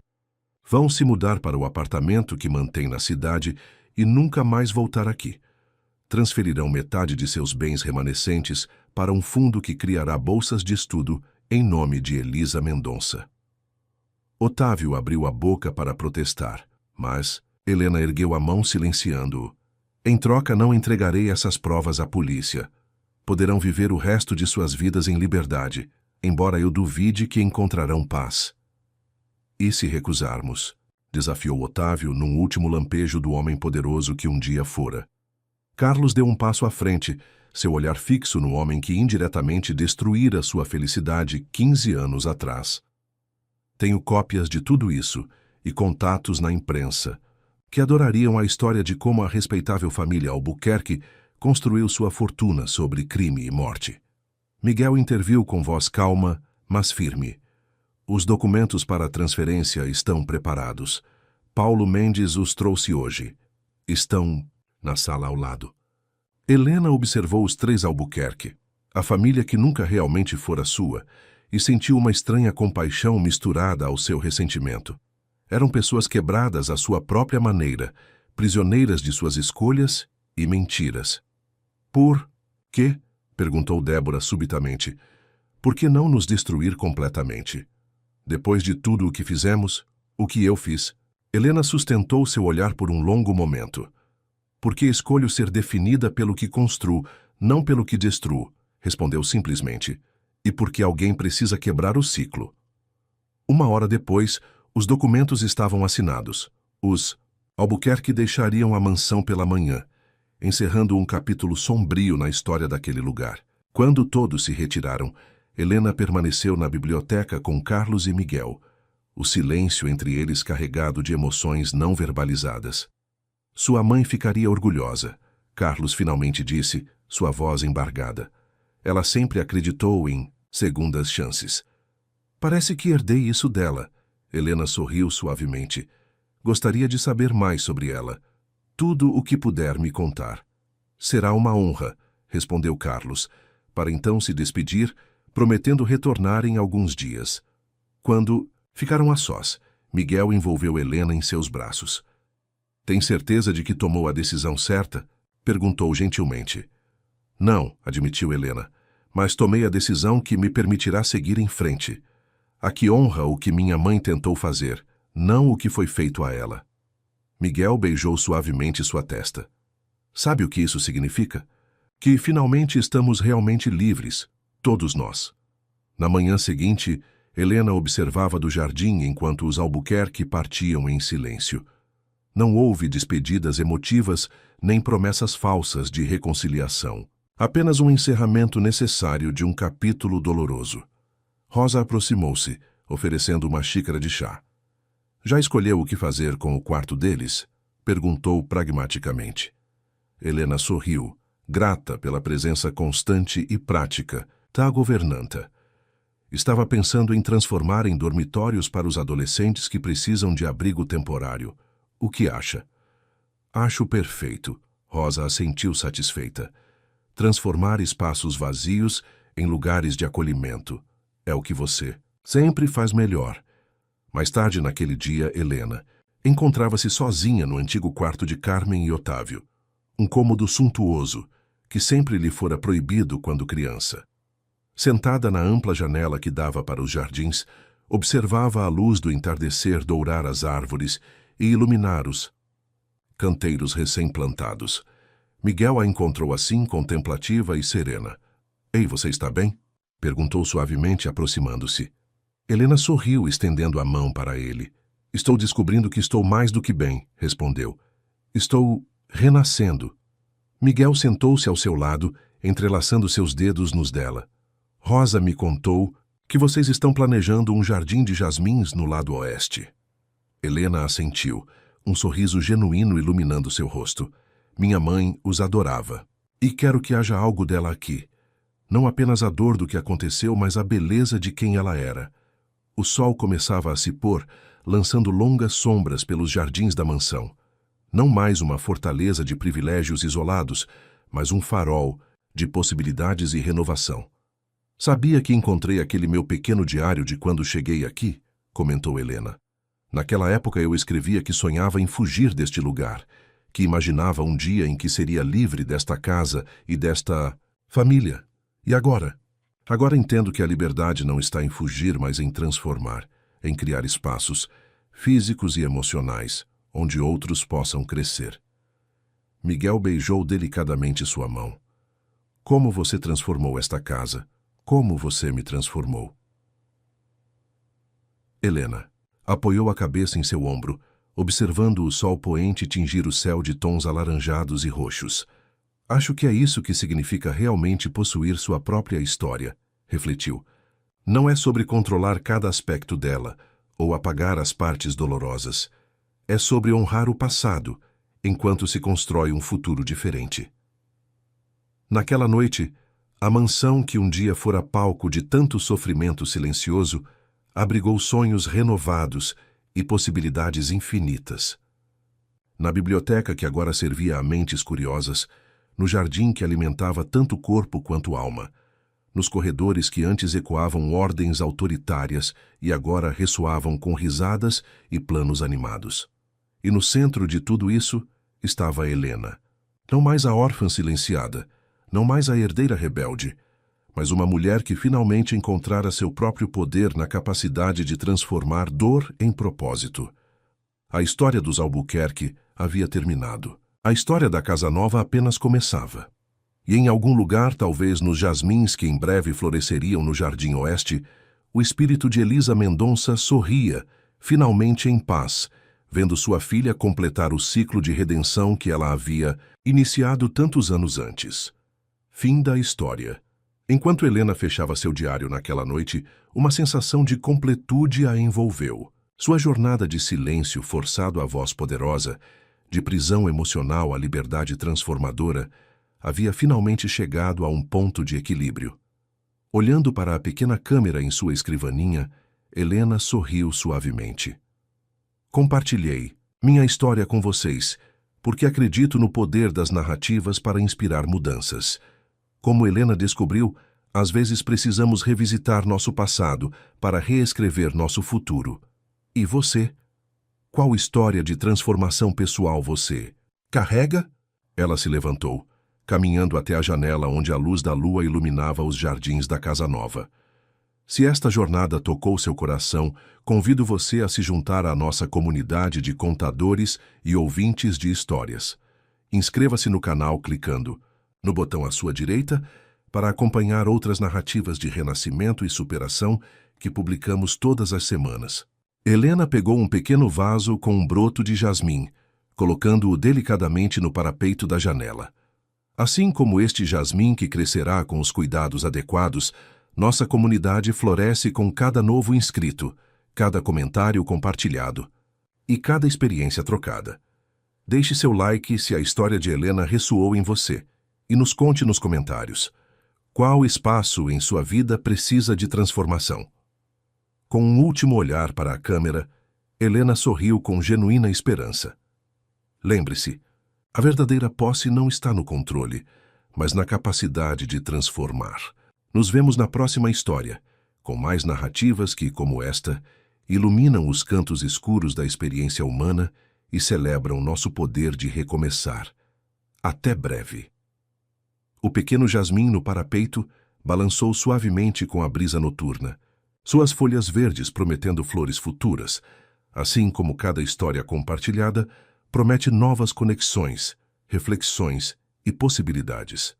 Vão se mudar para o apartamento que mantém na cidade e nunca mais voltar aqui. Transferirão metade de seus bens remanescentes para um fundo que criará bolsas de estudo em nome de Elisa Mendonça. Otávio abriu a boca para protestar, mas Helena ergueu a mão silenciando-o. Em troca, não entregarei essas provas à polícia. Poderão viver o resto de suas vidas em liberdade, embora eu duvide que encontrarão paz. E se recusarmos? Desafiou Otávio num último lampejo do homem poderoso que um dia fora. Carlos deu um passo à frente, seu olhar fixo no homem que indiretamente destruíra sua felicidade 15 anos atrás. Tenho cópias de tudo isso e contatos na imprensa, que adorariam a história de como a respeitável família Albuquerque construiu sua fortuna sobre crime e morte. Miguel interviu com voz calma, mas firme. Os documentos para a transferência estão preparados. Paulo Mendes os trouxe hoje. Estão na sala ao lado. Helena observou os 3 Albuquerque, a família que nunca realmente fora sua, e sentiu uma estranha compaixão misturada ao seu ressentimento. Eram pessoas quebradas à sua própria maneira, prisioneiras de suas escolhas e mentiras. Por quê? Perguntou Débora subitamente. Por que não nos destruir completamente? Depois de tudo o que fizemos, o que eu fiz, Helena sustentou seu olhar por um longo momento. Porque escolho ser definida pelo que construo, não pelo que destruo, respondeu simplesmente. E porque alguém precisa quebrar o ciclo. 1 hora depois, os documentos estavam assinados. Os Albuquerque deixariam a mansão pela manhã, encerrando um capítulo sombrio na história daquele lugar. Quando todos se retiraram, Helena permaneceu na biblioteca com Carlos e Miguel, o silêncio entre eles carregado de emoções não verbalizadas. Sua mãe ficaria orgulhosa, Carlos finalmente disse, sua voz embargada. Ela sempre acreditou em segundas chances. Parece que herdei isso dela. Helena sorriu suavemente. Gostaria de saber mais sobre ela. Tudo o que puder me contar. Será uma honra, respondeu Carlos, para então se despedir, prometendo retornar em alguns dias. Quando ficaram a sós, Miguel envolveu Helena em seus braços. Tem certeza de que tomou a decisão certa? Perguntou gentilmente. Não, admitiu Helena, mas tomei a decisão que me permitirá seguir em frente. A que honra o que minha mãe tentou fazer, não o que foi feito a ela. Miguel beijou suavemente sua testa. Sabe o que isso significa? Que finalmente estamos realmente livres, todos nós. Na manhã seguinte, Helena observava do jardim enquanto os Albuquerque partiam em silêncio. Não houve despedidas emotivas nem promessas falsas de reconciliação. Apenas um encerramento necessário de um capítulo doloroso. Rosa aproximou-se, oferecendo uma xícara de chá. Já escolheu o que fazer com o quarto deles? Perguntou pragmaticamente. Helena sorriu, grata pela presença constante e prática da governanta. Estava pensando em transformar em dormitórios para os adolescentes que precisam de abrigo temporário. O que acha? Acho perfeito, Rosa assentiu satisfeita. Transformar espaços vazios em lugares de acolhimento. É o que você sempre faz melhor. Mais tarde naquele dia, Helena encontrava-se sozinha no antigo quarto de Carmen e Otávio. Um cômodo suntuoso, que sempre lhe fora proibido quando criança. Sentada na ampla janela que dava para os jardins, observava a luz do entardecer dourar as árvores e iluminar os canteiros recém-plantados. Miguel a encontrou assim, contemplativa e serena. "Ei, você está bem?" perguntou suavemente, aproximando-se. Helena sorriu, estendendo a mão para ele. "Estou descobrindo que estou mais do que bem", respondeu. "Estou renascendo." Miguel sentou-se ao seu lado, entrelaçando seus dedos nos dela. "Rosa me contou que vocês estão planejando um jardim de jasmins no lado oeste." Helena assentiu, um sorriso genuíno iluminando seu rosto. "Minha mãe os adorava. E quero que haja algo dela aqui. Não apenas a dor do que aconteceu, mas a beleza de quem ela era." O sol começava a se pôr, lançando longas sombras pelos jardins da mansão. Não mais uma fortaleza de privilégios isolados, mas um farol de possibilidades e renovação. "Sabia que encontrei aquele meu pequeno diário de quando cheguei aqui?" comentou Helena. "Naquela época eu escrevia que sonhava em fugir deste lugar, que imaginava um dia em que seria livre desta casa e desta família. E agora? Agora entendo que a liberdade não está em fugir, mas em transformar, em criar espaços físicos e emocionais, onde outros possam crescer." Miguel beijou delicadamente sua mão. "Como você transformou esta casa? Como você me transformou?" Helena apoiou a cabeça em seu ombro, observando o sol poente tingir o céu de tons alaranjados e roxos. "Acho que é isso que significa realmente possuir sua própria história", refletiu. "Não é sobre controlar cada aspecto dela ou apagar as partes dolorosas. É sobre honrar o passado, enquanto se constrói um futuro diferente." Naquela noite, a mansão que um dia fora palco de tanto sofrimento silencioso abrigou sonhos renovados e possibilidades infinitas. Na biblioteca que agora servia a mentes curiosas, no jardim que alimentava tanto corpo quanto alma, nos corredores que antes ecoavam ordens autoritárias e agora ressoavam com risadas e planos animados. E no centro de tudo isso estava Helena. Não mais a órfã silenciada, não mais a herdeira rebelde, mas uma mulher que finalmente encontrara seu próprio poder na capacidade de transformar dor em propósito. A história dos Albuquerque havia terminado. A história da Casa Nova apenas começava. E em algum lugar, talvez nos jasmins que em breve floresceriam no Jardim Oeste, o espírito de Elisa Mendonça sorria, finalmente em paz, vendo sua filha completar o ciclo de redenção que ela havia iniciado tantos anos antes. Fim da história. Enquanto Helena fechava seu diário naquela noite, uma sensação de completude a envolveu. Sua jornada de silêncio forçado à voz poderosa, de prisão emocional à liberdade transformadora, havia finalmente chegado a um ponto de equilíbrio. Olhando para a pequena câmera em sua escrivaninha, Helena sorriu suavemente. "Compartilhei minha história com vocês, porque acredito no poder das narrativas para inspirar mudanças. Como Helena descobriu, às vezes precisamos revisitar nosso passado para reescrever nosso futuro. E você? Qual história de transformação pessoal você carrega?" Ela se levantou, caminhando até a janela onde a luz da lua iluminava os jardins da Casa Nova. Se esta jornada tocou seu coração, convido você a se juntar à nossa comunidade de contadores e ouvintes de histórias. Inscreva-se no canal clicando no botão à sua direita para acompanhar outras narrativas de renascimento e superação que publicamos todas as semanas. Helena pegou um pequeno vaso com um broto de jasmim, colocando-o delicadamente no parapeito da janela. Assim como este jasmim que crescerá com os cuidados adequados, nossa comunidade floresce com cada novo inscrito, cada comentário compartilhado e cada experiência trocada. Deixe seu like se a história de Helena ressoou em você E nos conte nos comentários qual espaço em sua vida precisa de transformação. Com um último olhar para a câmera, Helena sorriu com genuína esperança. Lembre-se, a verdadeira posse não está no controle, mas na capacidade de transformar. Nos vemos na próxima história, com mais narrativas que, como esta, iluminam os cantos escuros da experiência humana e celebram nosso poder de recomeçar. Até breve. O pequeno jasmim no parapeito balançou suavemente com a brisa noturna, suas folhas verdes prometendo flores futuras, assim como cada história compartilhada promete novas conexões, reflexões e possibilidades.